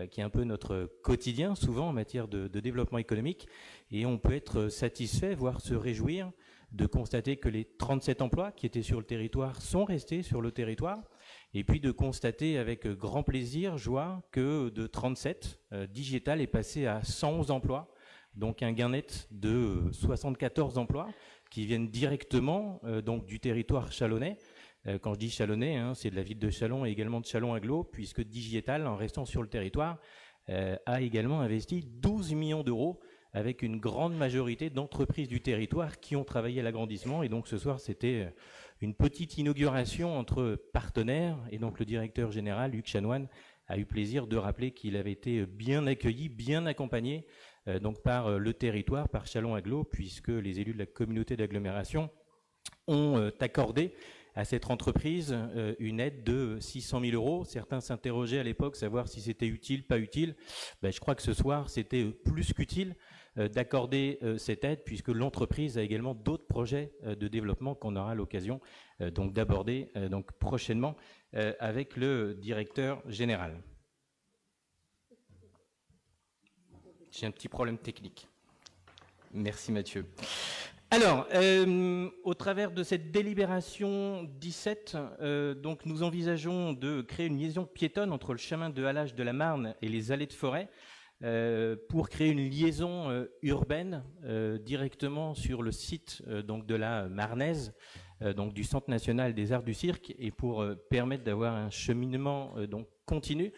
Speaker 17: qui est un peu notre quotidien, souvent en matière de développement économique. Et on peut être satisfait, voire se réjouir de constater que les 37 emplois qui étaient sur le territoire sont restés sur le territoire. Et puis de constater avec grand plaisir, joie, que de 37, Digital est passé à 111 emplois. Donc un gain net de 74 emplois qui viennent directement donc du territoire chalonnais. Quand je dis chalonnais, c'est de la ville de Châlons et également de Châlons-Agglo, puisque Digital, en restant sur le territoire, a également investi 12 millions d'euros avec une grande majorité d'entreprises du territoire qui ont travaillé à l'agrandissement. Et donc ce soir, c'était une petite inauguration entre partenaires. Et donc le directeur général, Hugues Chanoine, a eu plaisir de rappeler qu'il avait été bien accueilli, bien accompagné donc par le territoire, par Châlons-Agglo, puisque les élus de la communauté d'agglomération ont accordé à cette entreprise une aide de 600 000 €. Certains s'interrogeaient à l'époque, savoir si c'était utile, pas utile. Je crois que ce soir, c'était plus qu'utile d'accorder cette aide, puisque l'entreprise a également d'autres projets de développement qu'on aura l'occasion donc d'aborder donc prochainement avec le directeur général. J'ai un petit problème technique. Merci Mathieu. Alors, au travers de cette délibération 17, donc nous envisageons de créer une liaison piétonne entre le chemin de halage de la Marne et les allées de forêt pour créer une liaison urbaine directement sur le site donc de la Marnaise, donc du Centre national des arts du cirque, et pour permettre d'avoir un cheminement donc continu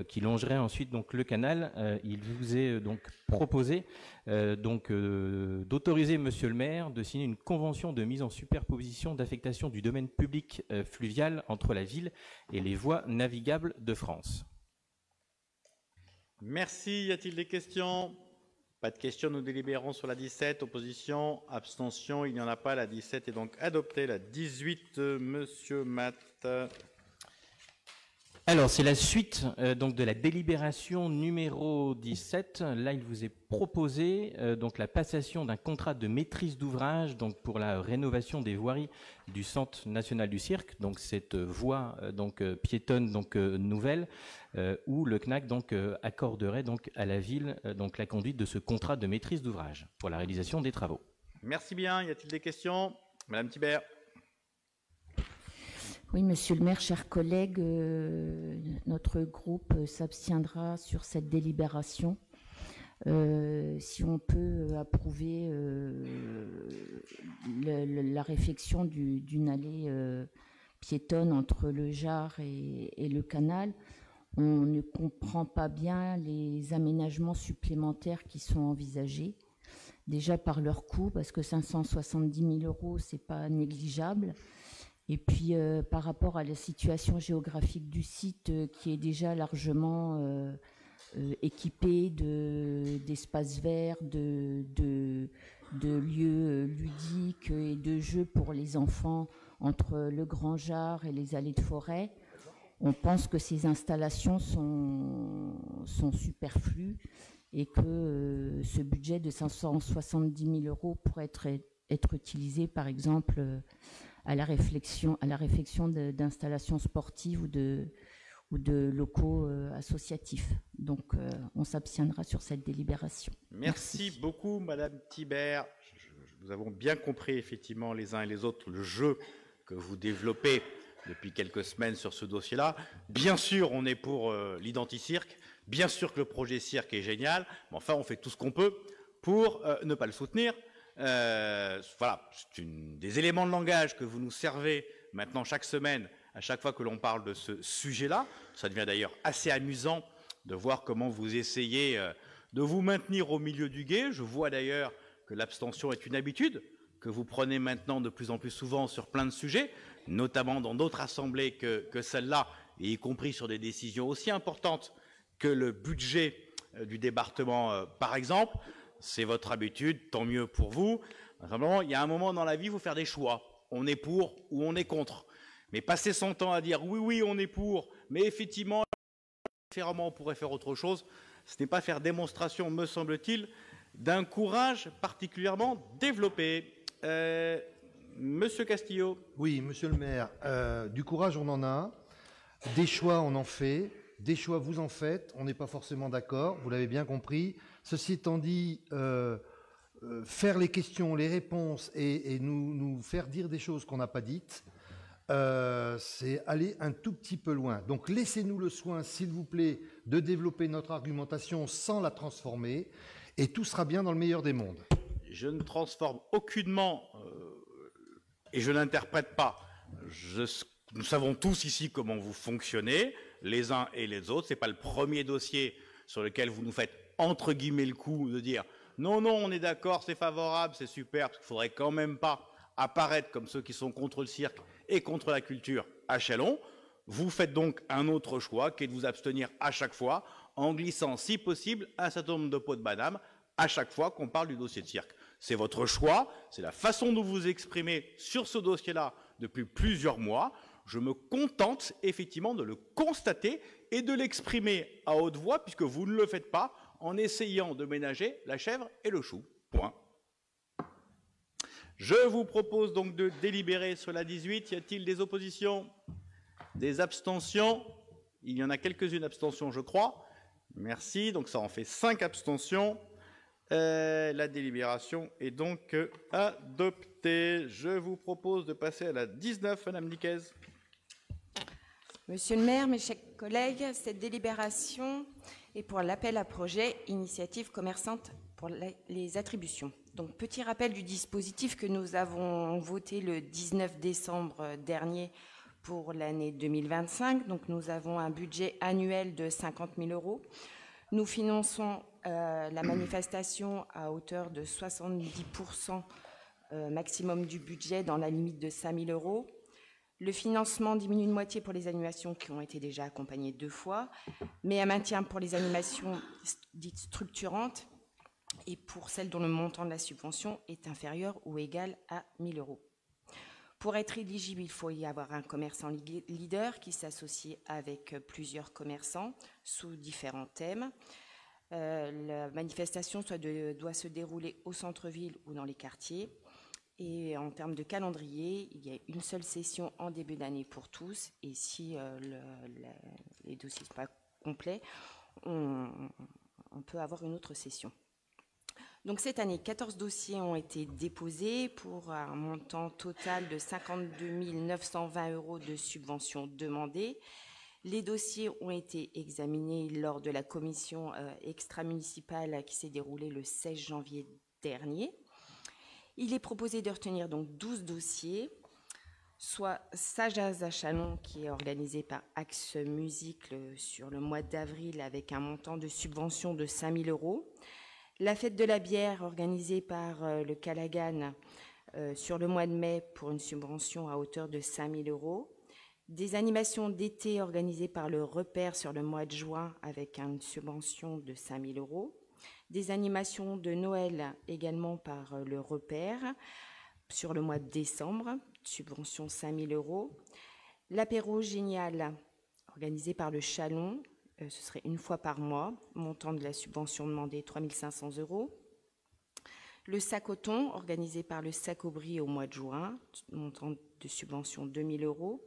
Speaker 17: qui longerait ensuite donc le canal. Il vous est donc proposé d'autoriser Monsieur le maire de signer une convention de mise en superposition d'affectation du domaine public fluvial entre la ville et les voies navigables de France.
Speaker 1: Merci. Y a-t-il des questions? Pas de questions. Nous délibérons sur la 17. Opposition, abstention. Il n'y en a pas. La 17 est donc adoptée. La 18, Monsieur Matt.
Speaker 17: Alors, c'est la suite donc de la délibération numéro 17. Là, il vous est proposé donc la passation d'un contrat de maîtrise d'ouvrage donc pour la rénovation des voiries du Centre national du cirque. Donc cette voie piétonne nouvelle où le CNAC accorderait donc à la ville donc la conduite de ce contrat de maîtrise d'ouvrage pour la réalisation des travaux.
Speaker 1: Merci bien. Y a-t-il des questions? Madame Thibert.
Speaker 8: Oui, Monsieur le maire, chers collègues, notre groupe s'abstiendra sur cette délibération. Si on peut approuver la réfection d'une allée piétonne entre le Jard et le canal, on ne comprend pas bien les aménagements supplémentaires qui sont envisagés. Déjà par leur coût, parce que 570 000 €, c'est pas négligeable. Et puis, par rapport à la situation géographique du site, qui est déjà largement équipé d'espaces verts, de lieux ludiques et de jeux pour les enfants entre le Grand Jard et les allées de forêt, on pense que ces installations sont superflues et que ce budget de 570 000 € pourrait être utilisé, par exemple, à la réflexion d'installations sportives ou de locaux associatifs. Donc, on s'abstiendra sur cette délibération.
Speaker 1: Merci beaucoup, Madame Thibert. Nous avons bien compris, effectivement, les uns et les autres, le jeu que vous développez depuis quelques semaines sur ce dossier-là. Bien sûr, on est pour l'identi-cirque. Bien sûr que le projet cirque est génial. Mais enfin, on fait tout ce qu'on peut pour ne pas le soutenir. Voilà, c'est des éléments de langage que vous nous servez maintenant chaque semaine, à chaque fois que l'on parle de ce sujet-là. Ça devient d'ailleurs assez amusant de voir comment vous essayez de vous maintenir au milieu du gué. Je vois d'ailleurs que l'abstention est une habitude que vous prenez maintenant de plus en plus souvent sur plein de sujets, notamment dans d'autres assemblées que celle-là, et y compris sur des décisions aussi importantes que le budget du département, par exemple. C'est votre habitude, tant mieux pour vous. Vraiment, il y a un moment dans la vie, il faut faire des choix. On est pour ou on est contre. Mais passer son temps à dire oui, on est pour, mais effectivement, différemment, on pourrait faire autre chose, ce n'est pas faire démonstration, me semble-t-il, d'un courage particulièrement développé. Monsieur Castillo.
Speaker 7: Oui, monsieur le maire, du courage, on en a. Des choix, on en fait. Des choix, vous en faites. On n'est pas forcément d'accord, vous l'avez bien compris. Ceci étant dit, faire les questions, les réponses et nous faire dire des choses qu'on n'a pas dites, c'est aller un tout petit peu loin. Donc laissez-nous le soin, s'il vous plaît, de développer notre argumentation sans la transformer, et tout sera bien dans le meilleur des mondes.
Speaker 1: Je ne transforme aucunement et je n'interprète pas. Nous savons tous ici comment vous fonctionnez, les uns et les autres. Ce n'est pas le premier dossier sur lequel vous nous faites entre guillemets le coup de dire non, on est d'accord, c'est favorable, c'est super, parce qu'il ne faudrait quand même pas apparaître comme ceux qui sont contre le cirque et contre la culture à Châlons. Vous faites donc un autre choix qui est de vous abstenir à chaque fois en glissant, si possible, un certain nombre de pots de banane à chaque fois qu'on parle du dossier de cirque. C'est votre choix, c'est la façon dont vous vous exprimez sur ce dossier-là depuis plusieurs mois. Je me contente effectivement de le constater et de l'exprimer à haute voix, puisque vous ne le faites pas en essayant de ménager la chèvre et le chou. Point. Je vous propose donc de délibérer sur la 18. Y a-t-il des oppositions? Des abstentions? Il y en a quelques-unes abstentions, je crois. Merci. Donc ça en fait 5 abstentions. La délibération est donc adoptée. Je vous propose de passer à la 19, Madame Niquez.
Speaker 20: Monsieur le maire, mes chers collègues, cette délibération est pour l'appel à projet Initiative commerçante pour les attributions. Donc, petit rappel du dispositif que nous avons voté le 19 décembre dernier pour l'année 2025. Donc, nous avons un budget annuel de 50 000 €. Nous finançons la manifestation à hauteur de 70% maximum du budget dans la limite de 5 000 €. Le financement diminue de moitié pour les animations qui ont été déjà accompagnées 2 fois, mais un maintien pour les animations dites structurantes et pour celles dont le montant de la subvention est inférieur ou égal à 1 000 €. Pour être éligible, il faut y avoir un commerçant leader qui s'associe avec plusieurs commerçants sous différents thèmes. La manifestation doit se dérouler au centre-ville ou dans les quartiers. Et en termes de calendrier, il y a une seule session en début d'année pour tous. Et si les dossiers ne sont pas complets, on peut avoir une autre session. Donc cette année, 14 dossiers ont été déposés pour un montant total de 52 920 € de subventions demandées. Les dossiers ont été examinés lors de la commission extra-municipale qui s'est déroulée le 16 janvier dernier. Il est proposé de retenir donc 12 dossiers, soit Sajaz à Chalon, qui est organisé par Axe Musique sur le mois d'avril avec un montant de subvention de 5 000 €. La fête de la bière organisée par le Calagan sur le mois de mai pour une subvention à hauteur de 5 000 €. Des animations d'été organisées par le Repère sur le mois de juin avec une subvention de 5 000 €. Des animations de Noël également par le Repère sur le mois de décembre, subvention 5 000 €. L'apéro génial organisé par le Chalon, ce serait une fois par mois, montant de la subvention demandée 3 500 €. Le Sacoton organisé par le Sacobri au mois de juin, montant de subvention 2 000 €.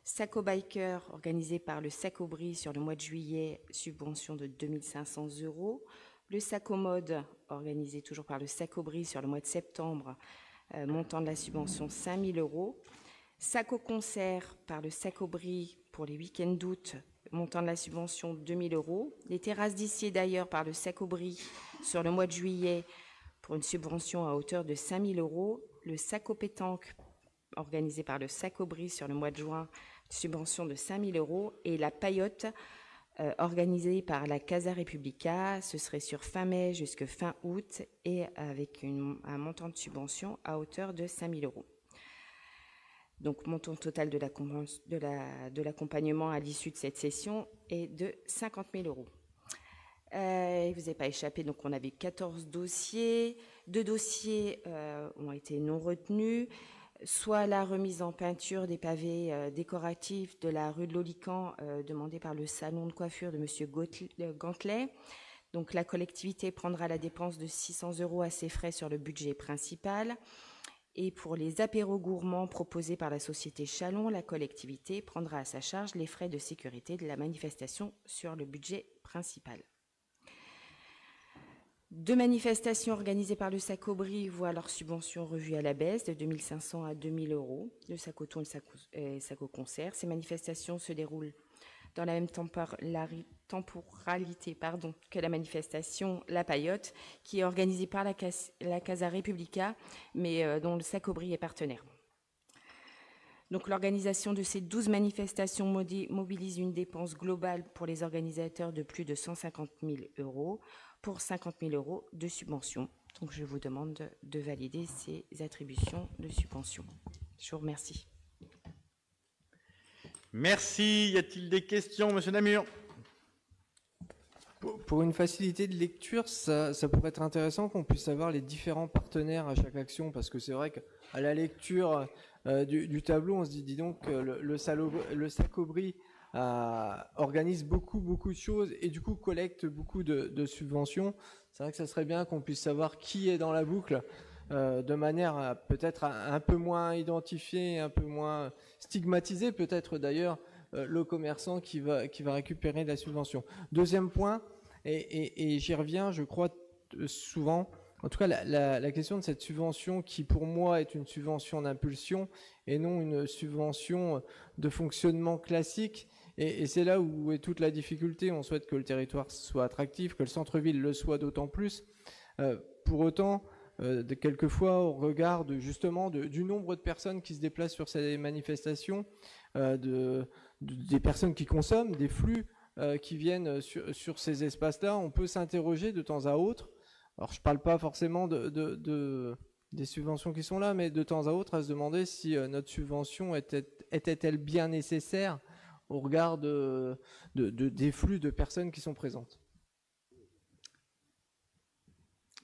Speaker 20: Saco Biker organisé par le Sacobri sur le mois de juillet, subvention de 2 500 €. Le Sacomode, organisé toujours par le Sacobri sur le mois de septembre, montant de la subvention 5 000 €. Saco Concert par le Sacobri pour les week-ends d'août, montant de la subvention 2 000 €. Les terrasses d'Issier d'ailleurs par le Sacobri sur le mois de juillet pour une subvention à hauteur de 5 000 €. Le Saco Pétanque organisé par le Sacobri sur le mois de juin, subvention de 5 000 €. Et la Paillote organisée par la Casa Repubblica, ce serait sur fin mai jusqu'à fin août et avec un montant de subvention à hauteur de 5 000 €. Donc, montant total de l'accompagnement à l'issue de cette session est de 50 000 €. Il ne vous est pas échappé, donc on avait 14 dossiers. 2 dossiers ont été non retenus, soit la remise en peinture des pavés décoratifs de la rue de l'Olican demandée par le salon de coiffure de M. Gantelet. Donc la collectivité prendra la dépense de 600 € à ses frais sur le budget principal. Et pour les apéros gourmands proposés par la société Chalon, la collectivité prendra à sa charge les frais de sécurité de la manifestation sur le budget principal. 2 manifestations organisées par le Sacobri voient leur subvention revue à la baisse de 2 500 à 2 000 €, le Sacoton et le Saco Concert. Ces manifestations se déroulent dans la même temporalité que la manifestation La Paillote, qui est organisée par la Casa Repubblica, mais dont le Sacobri est partenaire. Donc l'organisation de ces 12 manifestations mobilise une dépense globale pour les organisateurs de plus de 150 000 € pour 50 000 € de subvention. Donc je vous demande de valider ces attributions de subvention. Je vous remercie.
Speaker 1: Merci. Y a-t-il des questions, Monsieur Namur?
Speaker 11: Pour une facilité de lecture, ça pourrait être intéressant qu'on puisse avoir les différents partenaires à chaque action, parce que c'est vrai qu'à la lecture du tableau, on se dit, dis donc, le Sacobri organise beaucoup de choses et du coup collecte beaucoup de subventions. C'est vrai que ça serait bien qu'on puisse savoir qui est dans la boucle de manière peut-être un peu moins identifiée, un peu moins stigmatisée peut-être d'ailleurs le commerçant qui va récupérer la subvention. Deuxième point, et j'y reviens, je crois souvent. En tout cas, la question de cette subvention qui, pour moi, est une subvention d'impulsion et non une subvention de fonctionnement classique. Et c'est là où est toute la difficulté. On souhaite que le territoire soit attractif, que le centre-ville le soit d'autant plus. Pour autant, quelquefois, au regard justement du nombre de personnes qui se déplacent sur ces manifestations, des personnes qui consomment, des flux qui viennent sur ces espaces-là, on peut s'interroger de temps à autre. Alors, je ne parle pas forcément des subventions qui sont là, mais de temps à autre, à se demander si notre subvention était-elle bien nécessaire au regard des flux de personnes qui sont présentes.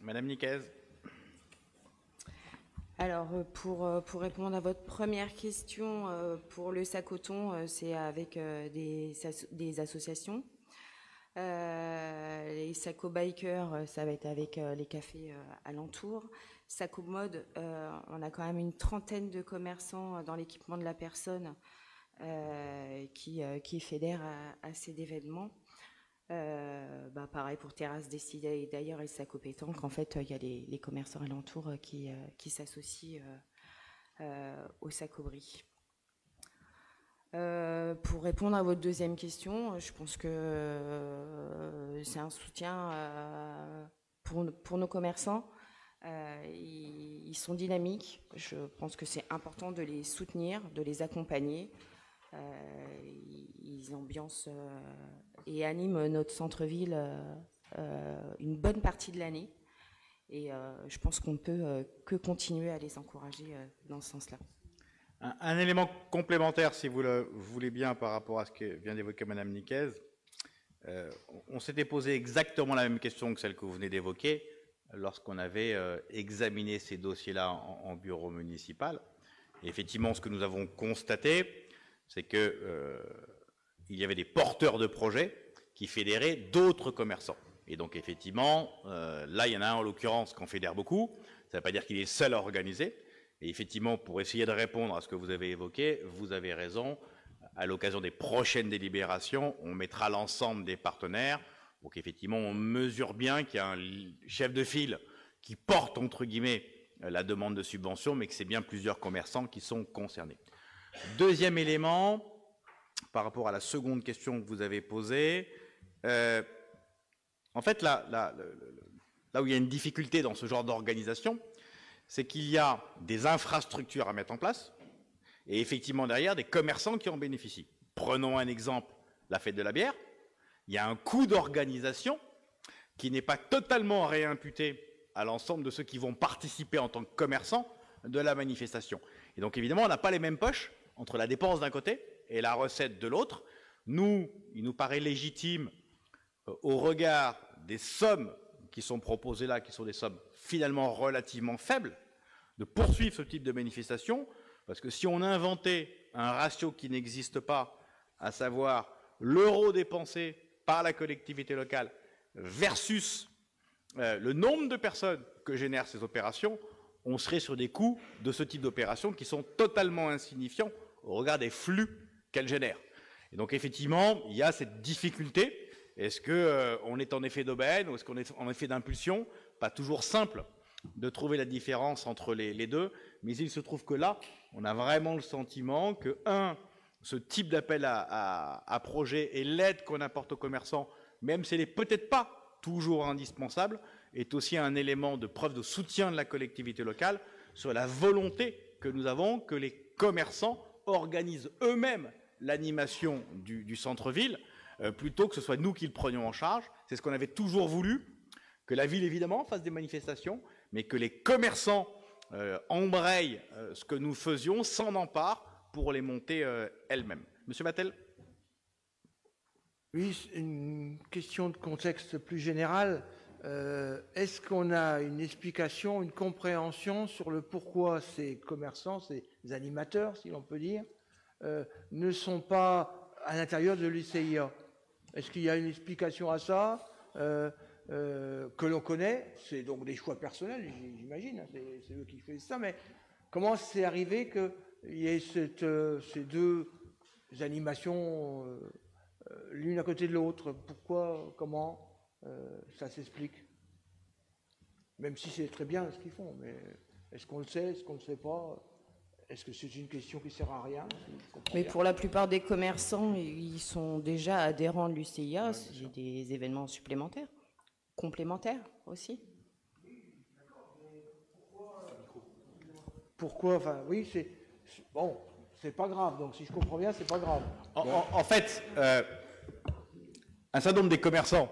Speaker 1: Madame Nicaise.
Speaker 20: Alors, pour répondre à votre première question, pour le sacoton, c'est avec des associations. Les saco-bikers, ça va être avec les cafés alentours. Saco-mode, on a quand même une trentaine de commerçants dans l'équipement de la personne qui fédèrent à ces événements. Pareil pour Terrasse Décidée d'ailleurs et Saco Pétanque. En fait, il y a les commerçants alentours qui s'associent au Saco-Brie. Pour répondre à votre deuxième question, je pense que c'est un soutien pour nos commerçants. Ils sont dynamiques. Je pense que c'est important de les soutenir, de les accompagner. Ils ambiancent et animent notre centre-ville une bonne partie de l'année. Et je pense qu'on ne peut que continuer à les encourager dans ce sens-là.
Speaker 1: Un élément complémentaire, si vous le voulez bien, par rapport à ce que vient d'évoquer Madame Nicaise. On s'était posé exactement la même question que celle que vous venez d'évoquer lorsqu'on avait examiné ces dossiers-là en bureau municipal. Et effectivement, ce que nous avons constaté, c'est que il y avait des porteurs de projets qui fédéraient d'autres commerçants. Et donc, effectivement, là, il y en a un, en l'occurrence, qui en fédère beaucoup. Ça ne veut pas dire qu'il est seul à organiser. Et effectivement, pour essayer de répondre à ce que vous avez évoqué, vous avez raison. À l'occasion des prochaines délibérations, on mettra l'ensemble des partenaires pour qu'effectivement, on mesure bien qu'il y a un chef de file qui porte, entre guillemets, la demande de subvention, mais que c'est bien plusieurs commerçants qui sont concernés. Deuxième élément, par rapport à la seconde question que vous avez posée, en fait, là où il y a une difficulté dans ce genre d'organisation, c'est qu'il y a des infrastructures à mettre en place et effectivement derrière des commerçants qui en bénéficient. Prenons un exemple, la fête de la bière. Il y a un coût d'organisation qui n'est pas totalement réimputé à l'ensemble de ceux qui vont participer en tant que commerçants de la manifestation. Et donc évidemment, on n'a pas les mêmes poches entre la dépense d'un côté et la recette de l'autre. Nous, il nous paraît légitime, au regard des sommes qui sont proposées là, qui sont des sommes finalement relativement faibles, de poursuivre ce type de manifestation, parce que si on inventait un ratio qui n'existe pas, à savoir l'euro dépensé par la collectivité locale versus le nombre de personnes que génèrent ces opérations, on serait sur des coûts de ce type d'opérations qui sont totalement insignifiants au regard des flux qu'elles génèrent. Et donc effectivement, il y a cette difficulté. Est-ce qu'on est en effet d'aubaine ou est-ce qu'on est en effet d'impulsion? Pas toujours simple de trouver la différence entre les deux, mais il se trouve que là, on a vraiment le sentiment que, ce type d'appel à projet et l'aide qu'on apporte aux commerçants, même si elle n'est peut-être pas toujours indispensable, est aussi un élément de preuve de soutien de la collectivité locale sur la volonté que nous avons que les commerçants organisent eux-mêmes l'animation du centre-ville, plutôt que ce soit nous qui le prenions en charge. C'est ce qu'on avait toujours voulu, que la ville évidemment fasse des manifestations, mais que les commerçants embrayent ce que nous faisions, s'en emparent pour les monter elles-mêmes. Monsieur Vattel.
Speaker 4: Oui, une question de contexte plus général. Est-ce qu'on a une explication, une compréhension sur le pourquoi ces commerçants, ces animateurs, si l'on peut dire, ne sont pas à l'intérieur de l'UCIA? Est-ce qu'il y a une explication à ça que l'on connaît? C'est donc des choix personnels, j'imagine, hein, c'est eux qui font ça, mais comment c'est arrivé qu'il y ait ces deux animations l'une à côté de l'autre? Pourquoi, comment ça s'explique? même si c'est très bien ce qu'ils font. Mais est-ce qu'on le sait, est-ce qu'on ne le sait pas? Est-ce que c'est une question qui ne sert à rien?
Speaker 20: Mais pour la plupart des commerçants, ils sont déjà adhérents de l'UCIA. Il y a des événements supplémentaires, complémentaires aussi.
Speaker 4: Pourquoi? Enfin, oui, bon, c'est pas grave. Donc, si je comprends bien, c'est pas grave.
Speaker 1: En fait, un certain nombre des commerçants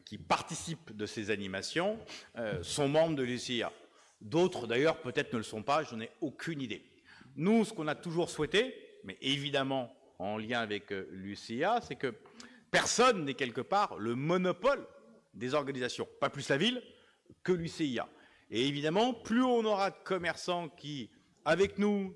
Speaker 1: qui participent de ces animations sont membres de l'UCIA. D'autres, d'ailleurs, peut-être ne le sont pas, j'en ai aucune idée. Nous, ce qu'on a toujours souhaité, mais évidemment en lien avec l'UCIA, c'est que personne n'ait quelque part le monopole des organisations, pas plus la ville que l'UCIA. Et évidemment, plus on aura de commerçants qui, avec nous,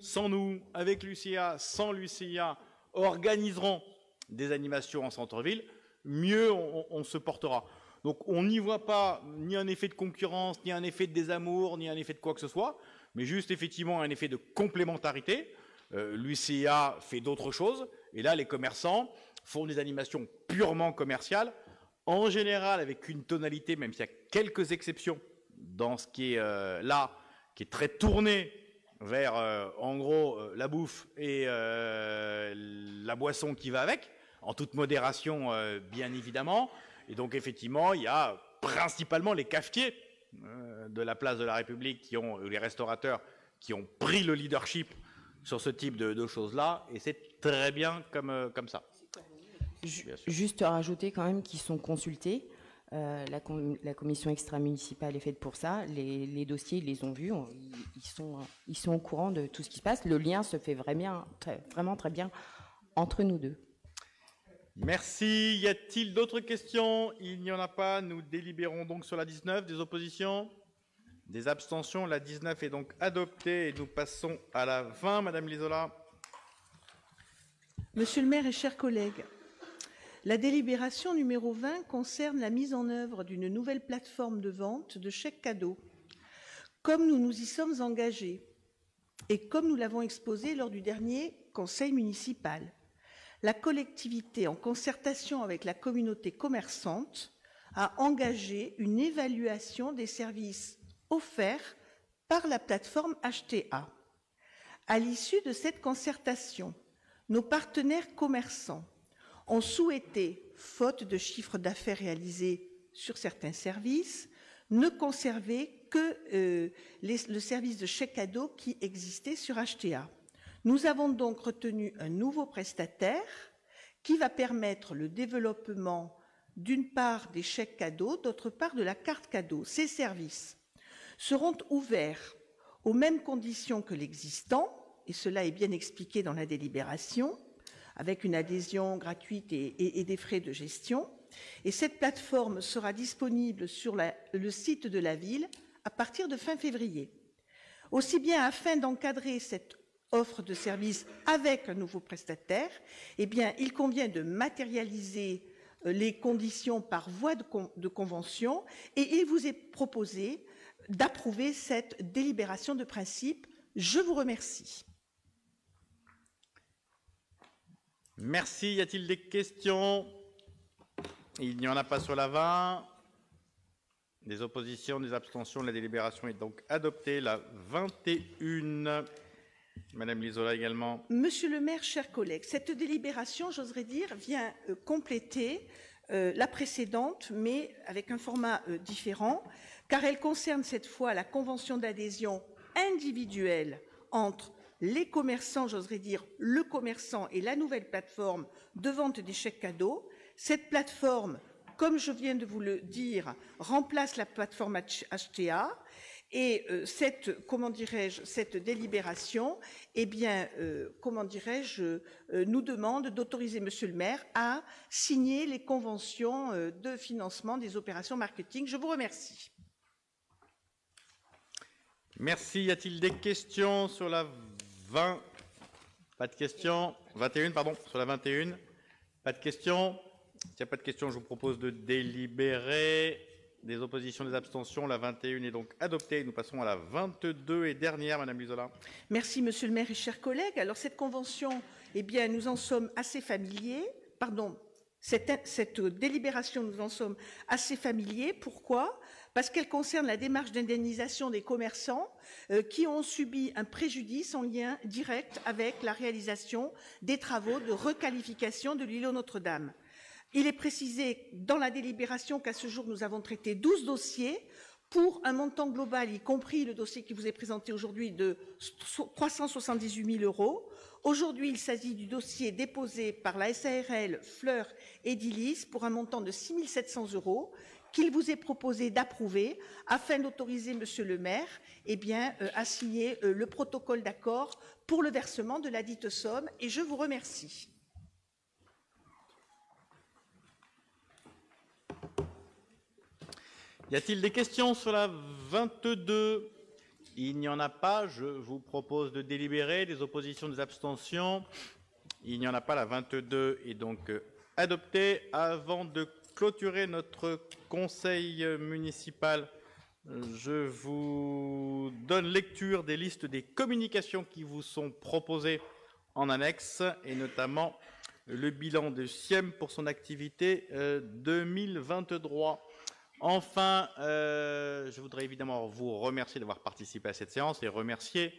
Speaker 1: avec l'UCIA, sans l'UCIA, organiseront des animations en centre-ville, mieux on se portera. Donc on n'y voit pas ni un effet de concurrence, ni un effet de désamour, ni un effet de quoi que ce soit, mais juste effectivement un effet de complémentarité. L'UCIA fait d'autres choses, et là les commerçants font des animations purement commerciales, en général avec une tonalité, même s'il y a quelques exceptions, dans ce qui est là, qui est très tourné vers, en gros, la bouffe et la boisson qui va avec, en toute modération, bien évidemment. Et donc, effectivement, il y a principalement les cafetiers de la place de la République, ou les restaurateurs, qui ont pris le leadership sur ce type de choses-là, et c'est très bien comme ça.
Speaker 20: Juste à rajouter quand même qu'ils sont consultés. La commission extra-municipale est faite pour ça. Les dossiers, ils les ont vus. Ils sont au courant de tout ce qui se passe. Le lien se fait vraiment très bien entre nous deux.
Speaker 1: Merci. Y a-t-il d'autres questions? Il n'y en a pas. Nous délibérons donc sur la 19. Des oppositions? Des abstentions? La 19 est donc adoptée. Et nous passons à la 20. Madame Lisola.
Speaker 21: Monsieur le maire et chers collègues, la délibération numéro 20 concerne la mise en œuvre d'une nouvelle plateforme de vente de chèques cadeaux. Comme nous nous y sommes engagés et comme nous l'avons exposé lors du dernier conseil municipal, la collectivité, en concertation avec la communauté commerçante, a engagé une évaluation des services offerts par la plateforme HTA. À l'issue de cette concertation, nos partenaires commerçants ont souhaité, faute de chiffre d'affaires réalisé sur certains services, ne conserver que le service de chèque cadeau qui existait sur HTA. Nous avons donc retenu un nouveau prestataire qui va permettre le développement d'une part des chèques cadeaux, d'autre part de la carte cadeau. Ces services seront ouverts aux mêmes conditions que l'existant, et cela est bien expliqué dans la délibération, avec une adhésion gratuite et des frais de gestion. Et cette plateforme sera disponible sur le site de la ville à partir de fin février. Aussi bien afin d'encadrer cette offre de services avec un nouveau prestataire, eh bien, il convient de matérialiser les conditions par voie de convention, et il vous est proposé d'approuver cette délibération de principe. Je vous remercie.
Speaker 1: Merci. Y a-t-il des questions? Il n'y en a pas sur la 20. Des oppositions, des abstentions. La délibération est donc adoptée. La 21. Madame Lisola également.
Speaker 21: Monsieur le maire, chers collègues, cette délibération, j'oserais dire, vient compléter la précédente, mais avec un format différent, car elle concerne cette fois la convention d'adhésion individuelle entre les commerçants, j'oserais dire le commerçant et la nouvelle plateforme de vente des chèques cadeaux. Cette plateforme, comme je viens de vous le dire, remplace la plateforme HTA, et cette délibération, eh bien, nous demande d'autoriser Monsieur le maire à signer les conventions de financement des opérations marketing. Je vous remercie.
Speaker 1: Merci. Y a-t-il des questions sur la 20? Pas de questions. 21, pardon, sur la 21. Pas de questions. S'il n'y a pas de questions, je vous propose de délibérer. Des oppositions, des abstentions. La 21 est donc adoptée. Nous passons à la 22 et dernière, Madame Lisola.
Speaker 21: Merci, Monsieur le maire et chers collègues. Alors, cette convention, eh bien, nous en sommes assez familiers. Pardon, cette délibération, nous en sommes assez familiers. Pourquoi? parce qu'elle concerne la démarche d'indemnisation des commerçants qui ont subi un préjudice en lien direct avec la réalisation des travaux de requalification de l'îlot Notre-Dame. Il est précisé dans la délibération qu'à ce jour, nous avons traité 12 dossiers pour un montant global, y compris le dossier qui vous est présenté aujourd'hui, de 378 000 €. Aujourd'hui, il s'agit du dossier déposé par la SARL Fleurs et Dilis pour un montant de 6 700 € qu'il vous est proposé d'approuver afin d'autoriser Monsieur le maire à signer le protocole d'accord pour le versement de la dite somme. Et je vous remercie.
Speaker 1: Y a-t-il des questions sur la 22? Il n'y en a pas. Je vous propose de délibérer. Des oppositions, des abstentions? Il n'y en a pas. La 22 est donc adoptée. Avant de clôturer notre conseil municipal, je vous donne lecture des listes des communications qui vous sont proposées en annexe, et notamment le bilan de SIEM pour son activité 2023. Enfin, je voudrais évidemment vous remercier d'avoir participé à cette séance et remercier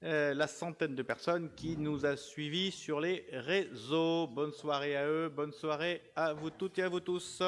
Speaker 1: la centaine de personnes qui nous a suivis sur les réseaux. Bonne soirée à eux, bonne soirée à vous toutes et à vous tous.